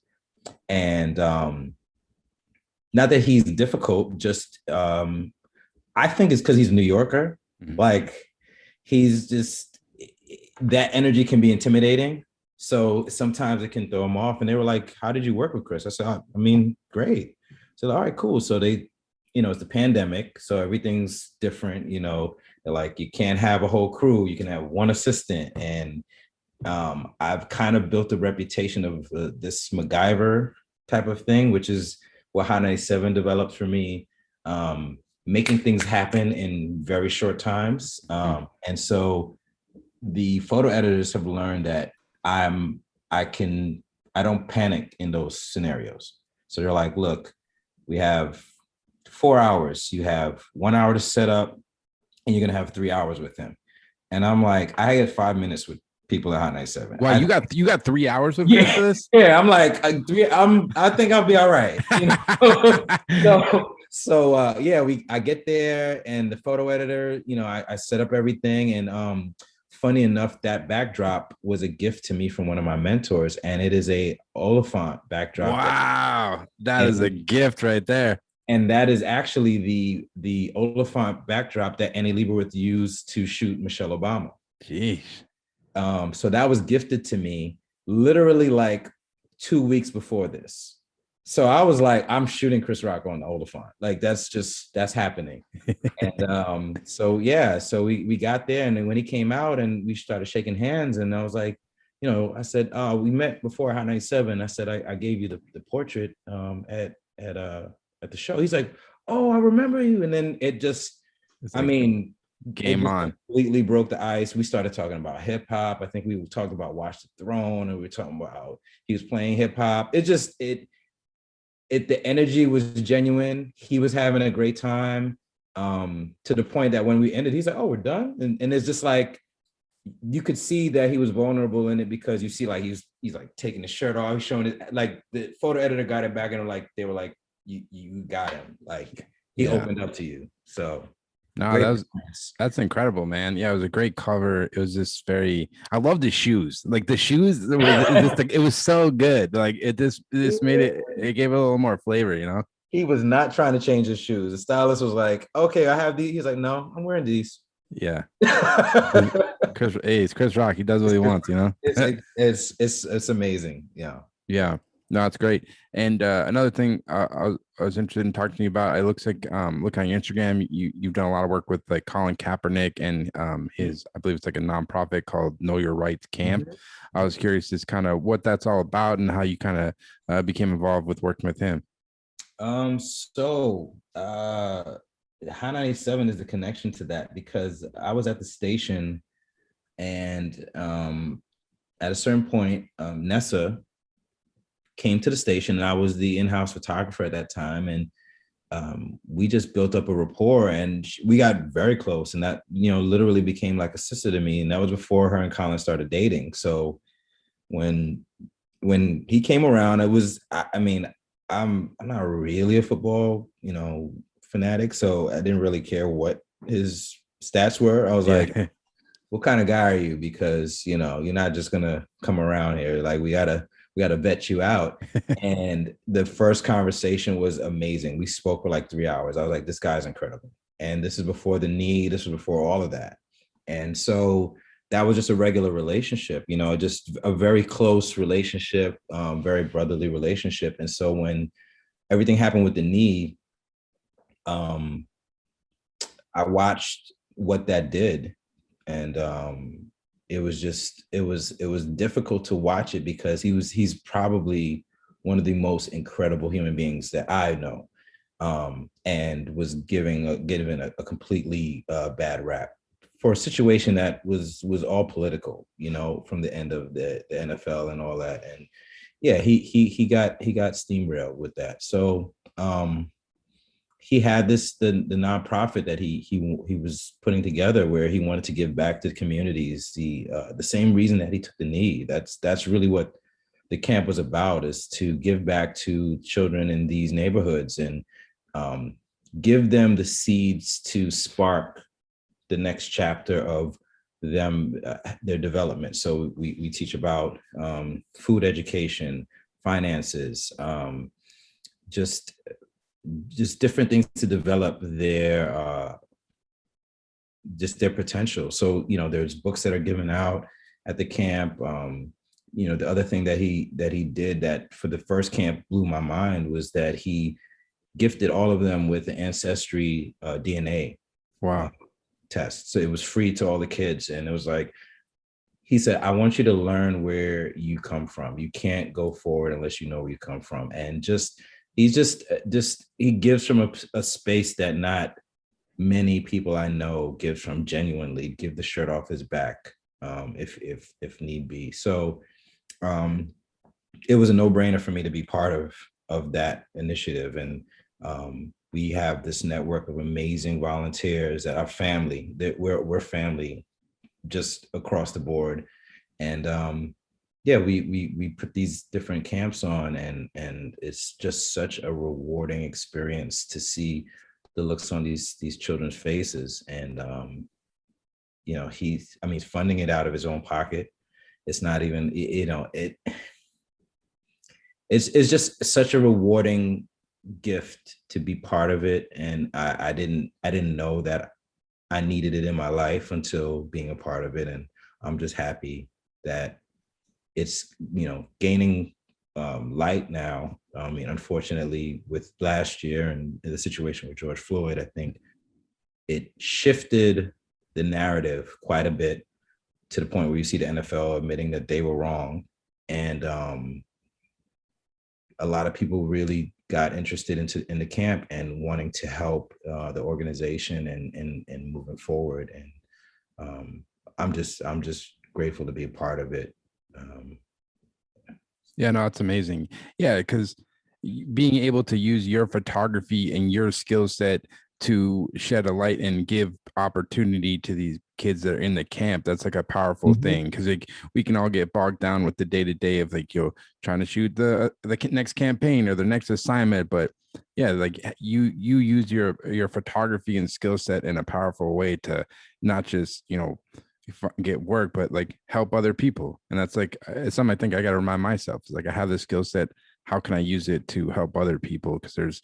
And not that he's difficult, just I think it's because he's a New Yorker. Mm-hmm. Like, he's just, that energy can be intimidating. So sometimes it can throw him off. And they were like, how did you work with Chris? I said, I mean, great. So, all right, cool. So they, you know, it's the pandemic, so everything's different. You know, like, you can't have a whole crew. You can have one assistant. And I've kind of built a reputation of this MacGyver type of thing, which is what High 97 developed for me, making things happen in very short times. And so the photo editors have learned that I don't panic in those scenarios. So they're like, look, we have 4 hours. You have 1 hour to set up, and you're gonna have 3 hours with him. And I'm like, I had 5 minutes with people at Hot 97. Wow, you got 3 hours with Chris for this? Yeah, I'm like, I think I'll be all right. You know? So I get there, and the photo editor, you know, I set up everything, and funny enough, that backdrop was a gift to me from one of my mentors, and it is a Oliphant backdrop. Wow, that is a gift right there. And that is actually the Oliphant backdrop that Annie Leibovitz used to shoot Michelle Obama. Jeez. So that was gifted to me literally like 2 weeks before this. So I was like, I'm shooting Chris Rock on the Oliphant. Like, that's happening. And so we got there, and then when he came out and we started shaking hands, and I was like, you know, I said, we met before Hot 97. I said, I gave you the portrait at the show. He's like, oh, I remember you. And then it just, I mean, it Game just on. completely broke the ice. We started talking about hip hop. I think we talked about Watch the Throne, and we were talking about how he was playing hip hop. The energy was genuine. He was having a great time, to the point that when we ended, he's like, "Oh, we're done," and it's just like you could see that he was vulnerable in it, because you see like he's like taking his shirt off, he's showing it, like the photo editor got it back, and like they were like, you got him, like he Yeah. opened up to you. So No, great performance. that's incredible, man. Yeah, it was a great cover. It was just very. I love the shoes. Like the shoes was just like it was so good. Like this made it. It gave it a little more flavor, you know. He was not trying to change his shoes. The stylist was like, "Okay, I have these." He's like, "No, I'm wearing these." Yeah. It's Chris Rock. He does what he wants, you know. It's amazing. Yeah. Yeah, no, it's great. And another thing I was interested in talking to you about. It looks like look on your Instagram, you've done a lot of work with like Colin Kaepernick and his, I believe it's like a nonprofit called Know Your Rights Camp. I was curious just kind of what that's all about and how you kind of became involved with working with him. So High 97 is the connection to that, because I was at the station, and at a certain point, Nessa came to the station, and I was the in-house photographer at that time, and we just built up a rapport, and we got very close, and that, literally became like a sister to me. And that was before her and Colin started dating. So when he came around, it was, I mean, I'm not really a football, fanatic, so I didn't really care what his stats were. I was like, Yeah. what kind of guy are you? Because, you're not just gonna come around here. Like, we gotta vet you out. And the first conversation was amazing. We spoke for like 3 hours. I was like, this guy's incredible. And this is before the knee, this was before all of that. And so that was just a regular relationship, just a very close relationship, very brotherly relationship. And so when everything happened with the knee, I watched what that did. And it was difficult to watch it, because he's probably one of the most incredible human beings that I know, and was given a completely bad rap for a situation that was all political, from the end of the NFL and all that. And yeah, he got steamrailed with that. So he had the nonprofit that he was putting together, where he wanted to give back to the communities, the same reason that he took the knee. That's really what the camp was about, is to give back to children in these neighborhoods, and give them the seeds to spark the next chapter of them, their development. So we teach about food education, finances, just different things to develop their just their potential. So there's books that are given out at the camp. The other thing that he did that for the first camp blew my mind was that he gifted all of them with the ancestry DNA Wow. test. So it was free to all the kids, and it was like, he said, I want you to learn where you come from. You can't go forward unless you know where you come from. And he gives from a space that not many people I know gives from, genuinely give the shirt off his back, if need be. So it was a no-brainer for me to be part of that initiative. And we have this network of amazing volunteers that are family, that we're family just across the board. And yeah, we put these different camps on, and it's just such a rewarding experience to see the looks on these children's faces. And he's funding it out of his own pocket. It's not even, it's just such a rewarding gift to be part of it. And I didn't know that I needed it in my life until being a part of it. And I'm just happy that it's, gaining light now. Unfortunately, with last year and the situation with George Floyd, I think it shifted the narrative quite a bit, to the point where you see the NFL admitting that they were wrong. And a lot of people really got interested in the camp and wanting to help the organization and moving forward. And I'm just grateful to be a part of it. Yeah, no, it's amazing. Yeah, because being able to use your photography and your skill set to shed a light and give opportunity to these kids that are in the camp, that's like a powerful Mhm. thing. Because like we can all get bogged down with the day to day of like trying to shoot the next campaign or the next assignment, but yeah, like you use your photography and skill set in a powerful way to not just get work, but like help other people. And that's like it's something I think I got to remind myself. It's like I have this skill set. How can I use it to help other people? Because there's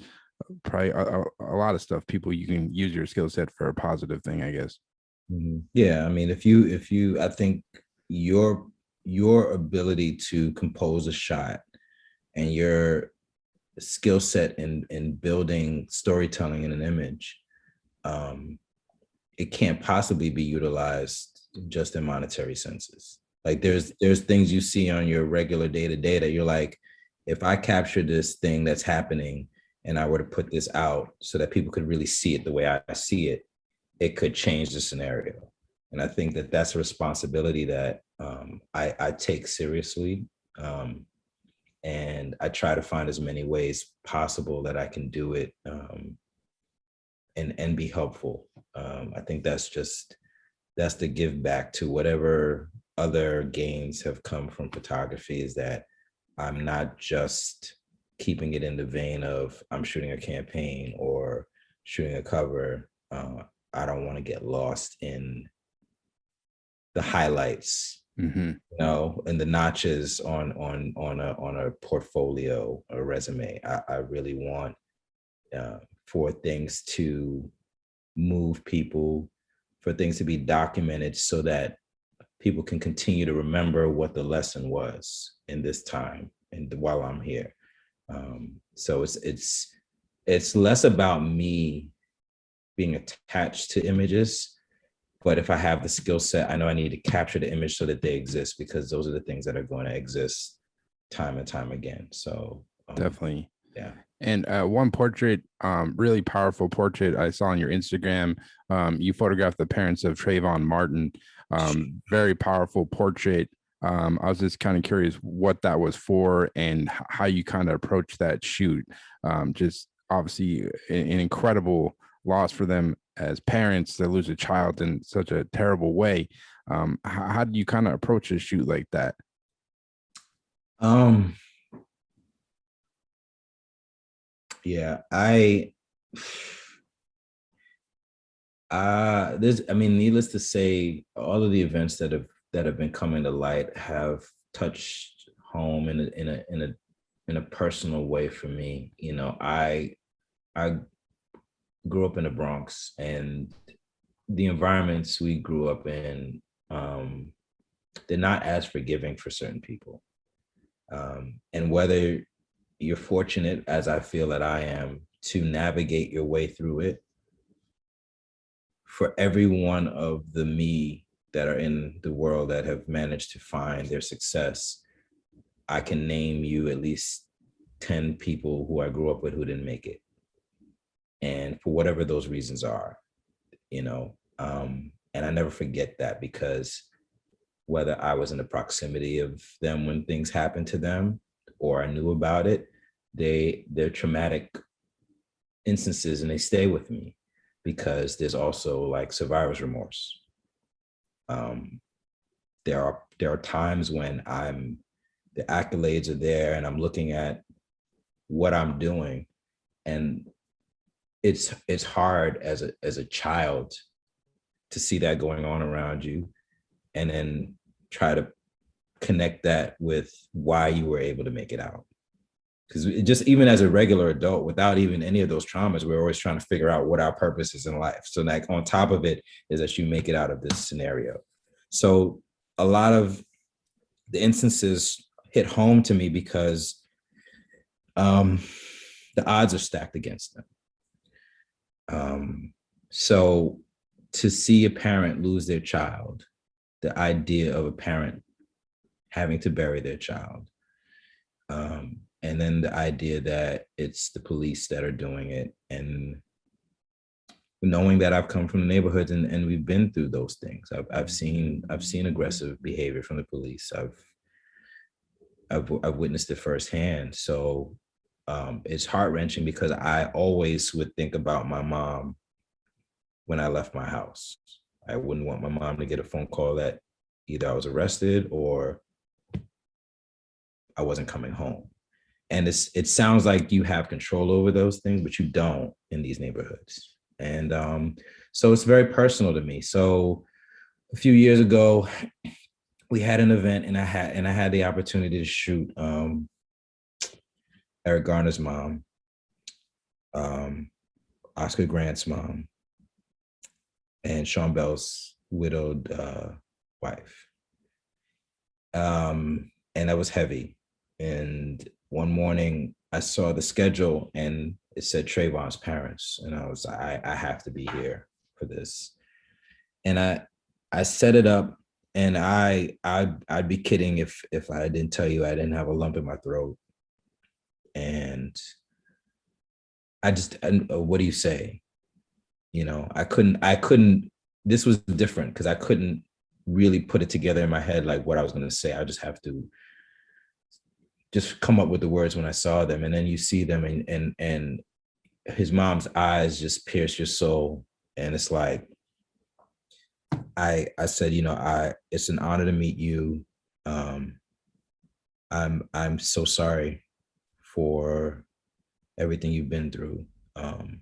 probably a lot of stuff people you can use your skill set for a positive thing, I guess. Yeah, I mean, if you, I think your ability to compose a shot and your skill set in building storytelling in an image, um, it can't possibly be utilized just in monetary senses. Like there's things you see on your regular day to day that you're like, if I capture this thing that's happening and I were to put this out so that people could really see it the way I see it, it could change the scenario. And I think that that's a responsibility that I take seriously. Um, and I try to find as many ways possible that I can do it, and be helpful. I think that's the give back to whatever other gains have come from photography, is that I'm not just keeping it in the vein of I'm shooting a campaign or shooting a cover. I don't want to get lost in the highlights, Mm-hmm. and the notches on a portfolio or resume. I really want for things to move people, for things to be documented so that people can continue to remember what the lesson was in this time and while I'm here. So it's less about me being attached to images, but if I have the skill set, I know I need to capture the image so that they exist, because those are the things that are going to exist time and time again. So Definitely. yeah. And one portrait, really powerful portrait I saw on your Instagram. You photographed the parents of Trayvon Martin. Very powerful portrait. I was just kind of curious what that was for and how you kind of approached that shoot. Just obviously an incredible loss for them as parents to lose a child in such a terrible way. How do you kind of approach a shoot like that? Um, yeah, I mean, needless to say, all of the events that have been coming to light have touched home in a personal way for me. I grew up in the Bronx, and the environments we grew up in, they're not as forgiving for certain people. And whether you're fortunate, as I feel that I am, to navigate your way through it, for every one of the me that are in the world that have managed to find their success, I can name you at least 10 people who I grew up with who didn't make it. And for whatever those reasons are, and I never forget that, because whether I was in the proximity of them when things happened to them or I knew about it, they're traumatic instances and they stay with me, because there's also like survivor's remorse. Um, there are times when the accolades are there and I'm looking at what I'm doing, and it's hard as a child to see that going on around you, and then try to connect that with why you were able to make it out. Because just even as a regular adult, without even any of those traumas, we're always trying to figure out what our purpose is in life. So like on top of it is that you make it out of this scenario. So a lot of the instances hit home to me because um, the odds are stacked against them. So to see a parent lose their child, the idea of a parent having to bury their child, And then the idea that it's the police that are doing it, and knowing that I've come from the neighborhoods and we've been through those things. I've seen aggressive behavior from the police. I've witnessed it firsthand. So it's heart wrenching because I always would think about my mom when I left my house. I wouldn't want my mom to get a phone call that either I was arrested or I wasn't coming home. And it sounds like you have control over those things, but you don't in these neighborhoods. And so it's very personal to me. So a few years ago, we had an event, and I had the opportunity to shoot Eric Garner's mom, Oscar Grant's mom, and Sean Bell's widowed wife. And that was heavy. And one morning I saw the schedule and it said Trayvon's parents. And I was, I have to be here for this. And I set it up, and I'd be kidding if I didn't tell you I didn't have a lump in my throat. And what do you say? You know, I couldn't, this was different because I couldn't really put it together in my head, like what I was going to say. I just have to just come up with the words when I saw them. And then you see them, and his mom's eyes just pierce your soul. And it's like, I said, you know, it's an honor to meet you. I'm so sorry for everything you've been through. And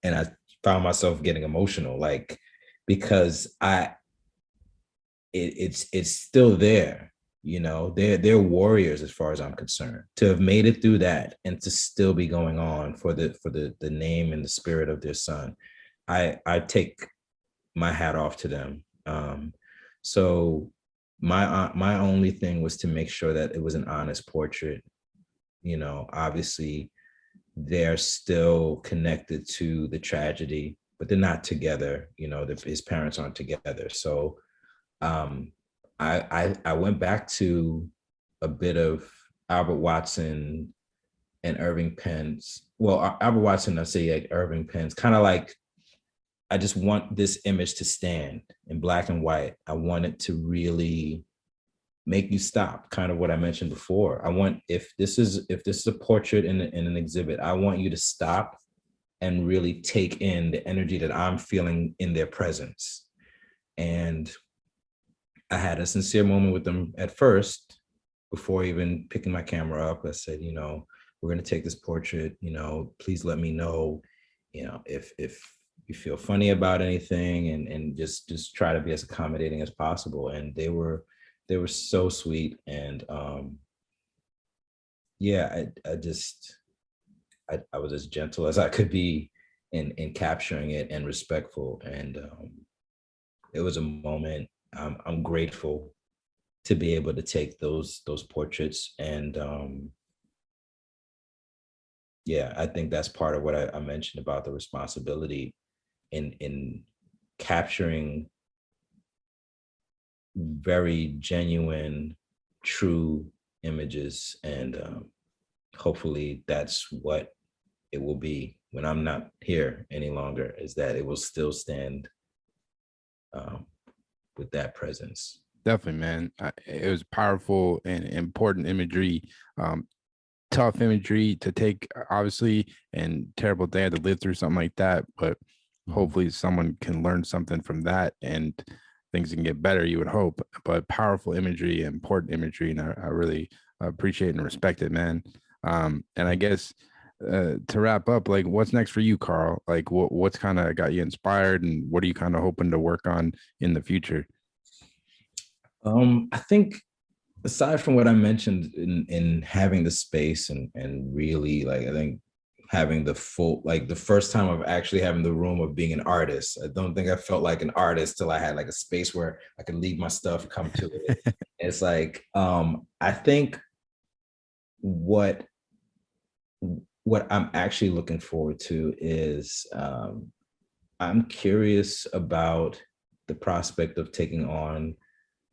I found myself getting emotional, like, because it's still there, you know, they're warriors as far as I'm concerned. To have made it through that and to still be going on for the name and the spirit of their son, I take my hat off to them. So my only thing was to make sure that it was an honest portrait. You know, obviously they're still connected to the tragedy, but they're not together. You know, his parents aren't together. So I went back to a bit of Albert Watson and Irving Penn's. Well, Albert Watson, I say, like Irving Penn's, kind of like, I just want this image to stand in black and white. I want it to really make you stop, kind of what I mentioned before. I want, if this is a portrait in an exhibit, I want you to stop and really take in the energy that I'm feeling in their presence. And I had a sincere moment with them at first, before even picking my camera up. I said, you know, we're going to take this portrait, you know, please let me know, you know, if you feel funny about anything, and just try to be as accommodating as possible. And they were so sweet. And yeah, I was as gentle as I could be in capturing it, and respectful. And it was a moment. I'm grateful to be able to take those portraits. And yeah, I think that's part of what I mentioned about the responsibility in capturing very genuine, true images. And hopefully that's what it will be when I'm not here any longer, is that it will still stand with that presence. Definitely, man. It was powerful and important imagery, tough imagery to take, obviously, and terrible they had to live through something like that. But hopefully someone can learn something from that and things can get better, you would hope. But powerful imagery, important imagery, and I really appreciate and respect it, man. And I guess to wrap up, like, what's next for you, Karl? Like, what's kind of got you inspired, and what are you kind of hoping to work on in the future? I think, aside from what I mentioned in having the space and really, like, I think having the full, like, the first time of actually having the room of being an artist, I don't think I felt like an artist till I had like a space where I could leave my stuff, come to it. It's like, I think what I'm actually looking forward to is, I'm curious about the prospect of taking on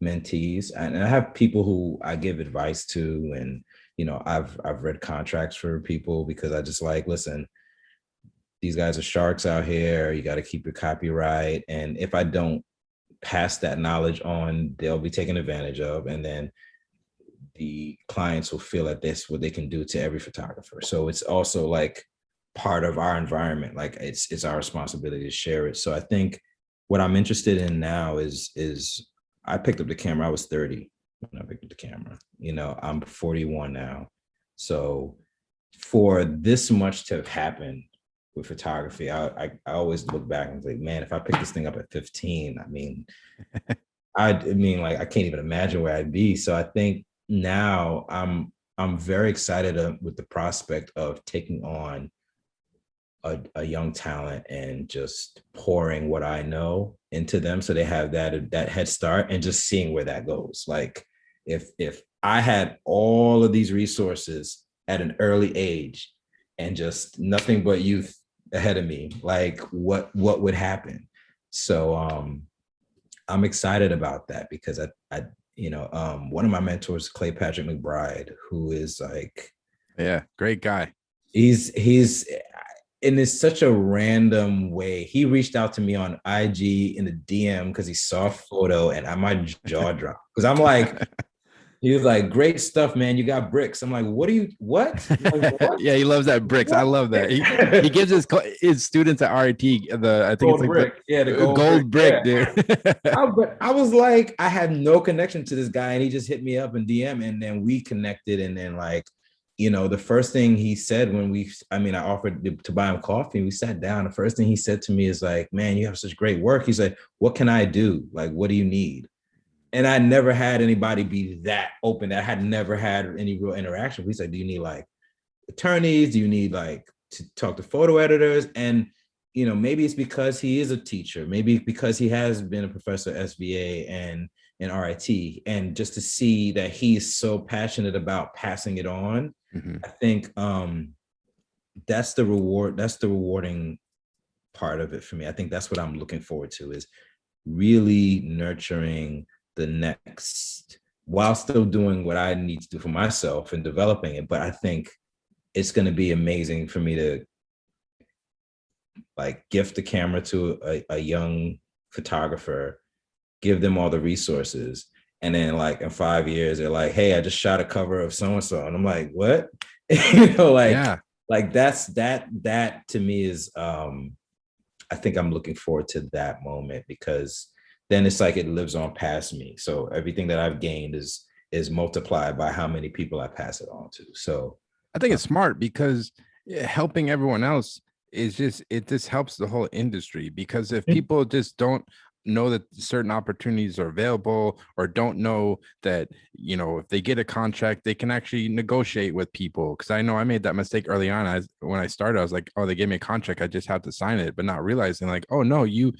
mentees. And I have people who I give advice to, and, I've read contracts for people because I just like, listen, these guys are sharks out here. You got to keep your copyright. And if I don't pass that knowledge on, they'll be taken advantage of. And then the clients will feel that that's what they can do to every photographer. So it's also like part of our environment. Like it's our responsibility to share it. So I think what I'm interested in now is I picked up the camera. I was 30 when I picked up the camera. I'm 41 now. So for this much to have happened with photography, I always look back and think, man, if I picked this thing up at 15, like I can't even imagine where I'd be. So I think now I'm very excited with the prospect of taking on a young talent and just pouring what I know into them, so they have that head start, and just seeing where that goes. Like if I had all of these resources at an early age and just nothing but youth ahead of me, like what would happen? So I'm excited about that because I one of my mentors, Clay Patrick McBride, who is like, yeah, great guy. He's in this such a random way. He reached out to me on IG in the DM because he saw a photo, and my jaw dropped because I'm like, he was like, great stuff, man. You got bricks. I'm like, what? Like, what? Yeah, he loves that bricks. I love that. He gives his students at RIT I think Gold it's like brick. the The gold brick, yeah. dude. But I was like, I had no connection to this guy, and he just hit me up in DM, and then we connected, and then like, the first thing he said when I offered to buy him coffee, we sat down. The first thing he said to me is like, man, you have such great work. He's like, what can I do? Like, what do you need? And I never had anybody be that open. I had never had any real interaction. He's like, do you need like attorneys? Do you need like to talk to photo editors? And, maybe it's because he is a teacher, maybe because he has been a professor at SVA and in RIT. And just to see that he's so passionate about passing it on, Mm-hmm. I think that's the rewarding part of it for me. I think that's what I'm looking forward to, is really nurturing the next while still doing what I need to do for myself and developing it. But I think it's going to be amazing for me to like gift the camera to a young photographer, give them all the resources, and then like in 5 years they're like, hey, I just shot a cover of so and so, and I'm like, what? Yeah. Like that to me is I think I'm looking forward to that moment, because then it's like it lives on past me. So everything that I've gained is multiplied by how many people I pass it on to. So I think it's smart because helping everyone else it just helps the whole industry, because if people just don't know that certain opportunities are available, or don't know that, if they get a contract, they can actually negotiate with people. Because I know I made that mistake early on. When I started, I was like, oh, they gave me a contract, I just have to sign it, but not realizing like, oh no, you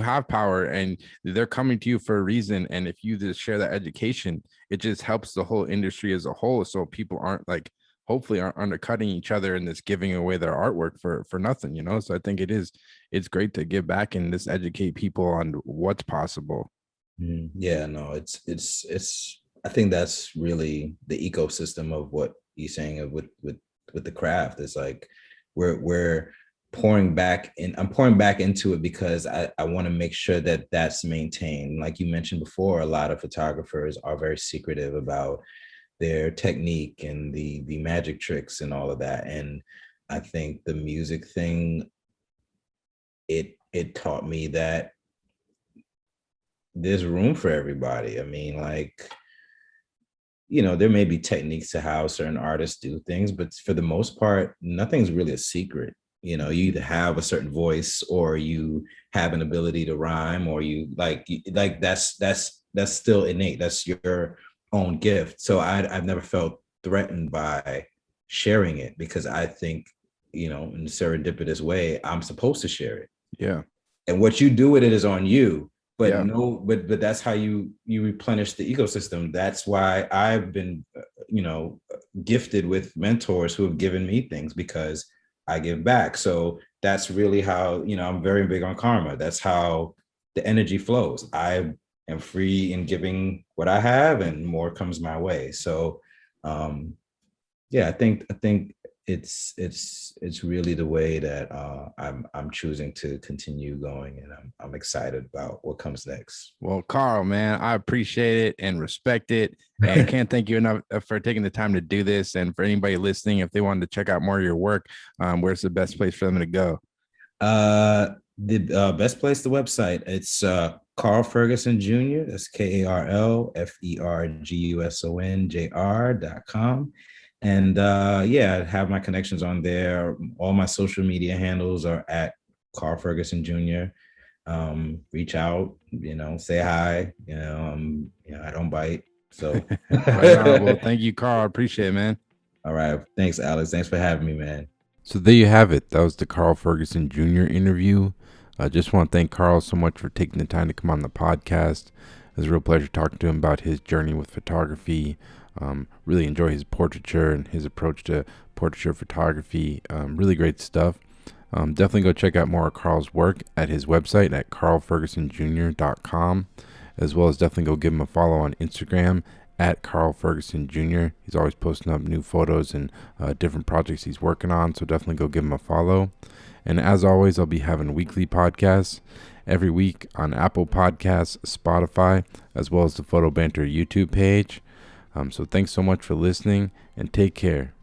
have power, and they're coming to you for a reason. And if you just share that education, it just helps the whole industry as a whole, so people aren't like, hopefully aren't undercutting each other and this giving away their artwork for nothing. So I think it's great to give back and just educate people on what's possible. Yeah, no, it's I think that's really the ecosystem of what you're saying with the craft. Is like we're pouring back in. I'm pouring back into it because I want to make sure that that's maintained. Like you mentioned before, a lot of photographers are very secretive about their technique and the magic tricks and all of that. And I think the music thing, it taught me that there's room for everybody. I mean, like, there may be techniques to how certain artists do things, but for the most part, nothing's really a secret. You either have a certain voice, or you have an ability to rhyme, or you like that's still innate. That's your own gift. So I've never felt threatened by sharing it, because I think, in a serendipitous way, I'm supposed to share it. Yeah. And what you do with it is on you. But yeah. but that's how you replenish the ecosystem. That's why I've been, gifted with mentors who have given me things, because I give back. So that's really how, I'm very big on karma. That's how the energy flows. I am free in giving what I have, and more comes my way. So yeah, I think it's really the way that I'm choosing to continue going, and I'm excited about what comes next. Well, Karl, man, I appreciate it and respect it, and can't thank you enough for taking the time to do this. And for anybody listening, if they wanted to check out more of your work, where's the best place for them to go? The best place, the website. It's Karl Ferguson Jr. That's KarlFergusonJr.com. And yeah, I have my connections on there. All my social media handles are at Karl Ferguson Jr. Reach out, say hi. I don't bite. So Right on. Well, thank you, Karl. I appreciate it, man. all right. Thanks, Alex. Thanks for having me, man. So there you have it. That was the Karl Ferguson Jr. interview. I just want to thank Karl so much for taking the time to come on the podcast. It was a real pleasure talking to him about his journey with photography. Really enjoy his portraiture and his approach to portraiture photography. Really great stuff. Definitely go check out more of Karl's work at his website at karlfergusonjr.com, as well as definitely go give him a follow on Instagram at Karl Ferguson Jr. He's always posting up new photos and different projects he's working on, so definitely go give him a follow. And as always, I'll be having weekly podcasts every week on Apple Podcasts, Spotify, as well as the Photo Banter YouTube page. So thanks so much for listening, and take care.